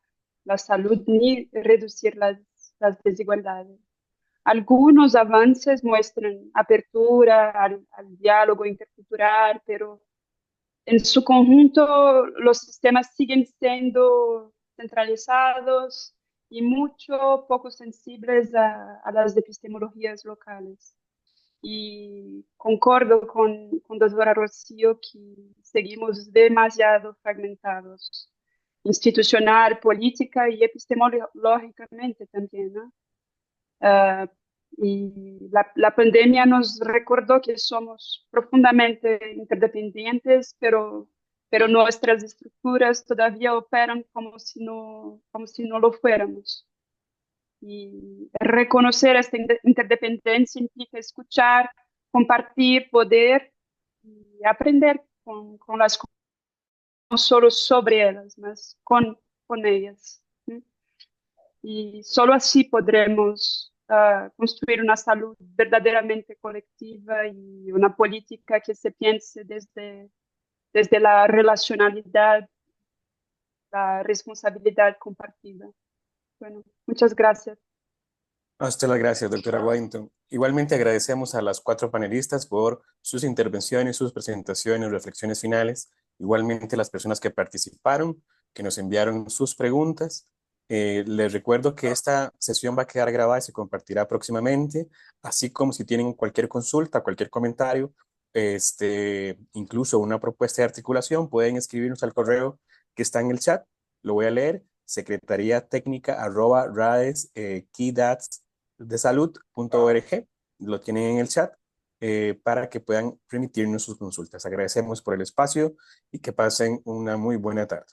la salud ni reducir las desigualdades. Algunos avances muestran apertura al diálogo intercultural, pero en su conjunto los sistemas siguen siendo centralizados y poco sensibles a las epistemologías locales. Y concordo con doctora Rocío que seguimos demasiado fragmentados, institucional, política y epistemológicamente también, ¿no? Ah, y la pandemia nos recordó que somos profundamente interdependientes, pero nuestras estructuras todavía operan como si no lo fuéramos. Y reconocer esta interdependencia implica escuchar, compartir, poder y aprender con las cosas, no solo sobre ellas, más con ellas. ¿Sí? Y solo así podremos construir una salud verdaderamente colectiva y una política que se piense desde la relacionalidad, la responsabilidad compartida. Bueno, muchas gracias. A usted las gracias, doctora Waddington. Igualmente agradecemos a las 4 panelistas por sus intervenciones, sus presentaciones, reflexiones finales. Igualmente las personas que participaron, que nos enviaron sus preguntas. Les recuerdo que esta sesión va a quedar grabada y se compartirá próximamente, así como si tienen cualquier consulta, cualquier comentario, incluso una propuesta de articulación, pueden escribirnos al correo que está en el chat. Lo voy a leer: secretariatecnica@radesdesalud.org. Lo tienen en el chat para que puedan remitirnos sus consultas. Agradecemos por el espacio y que pasen una muy buena tarde.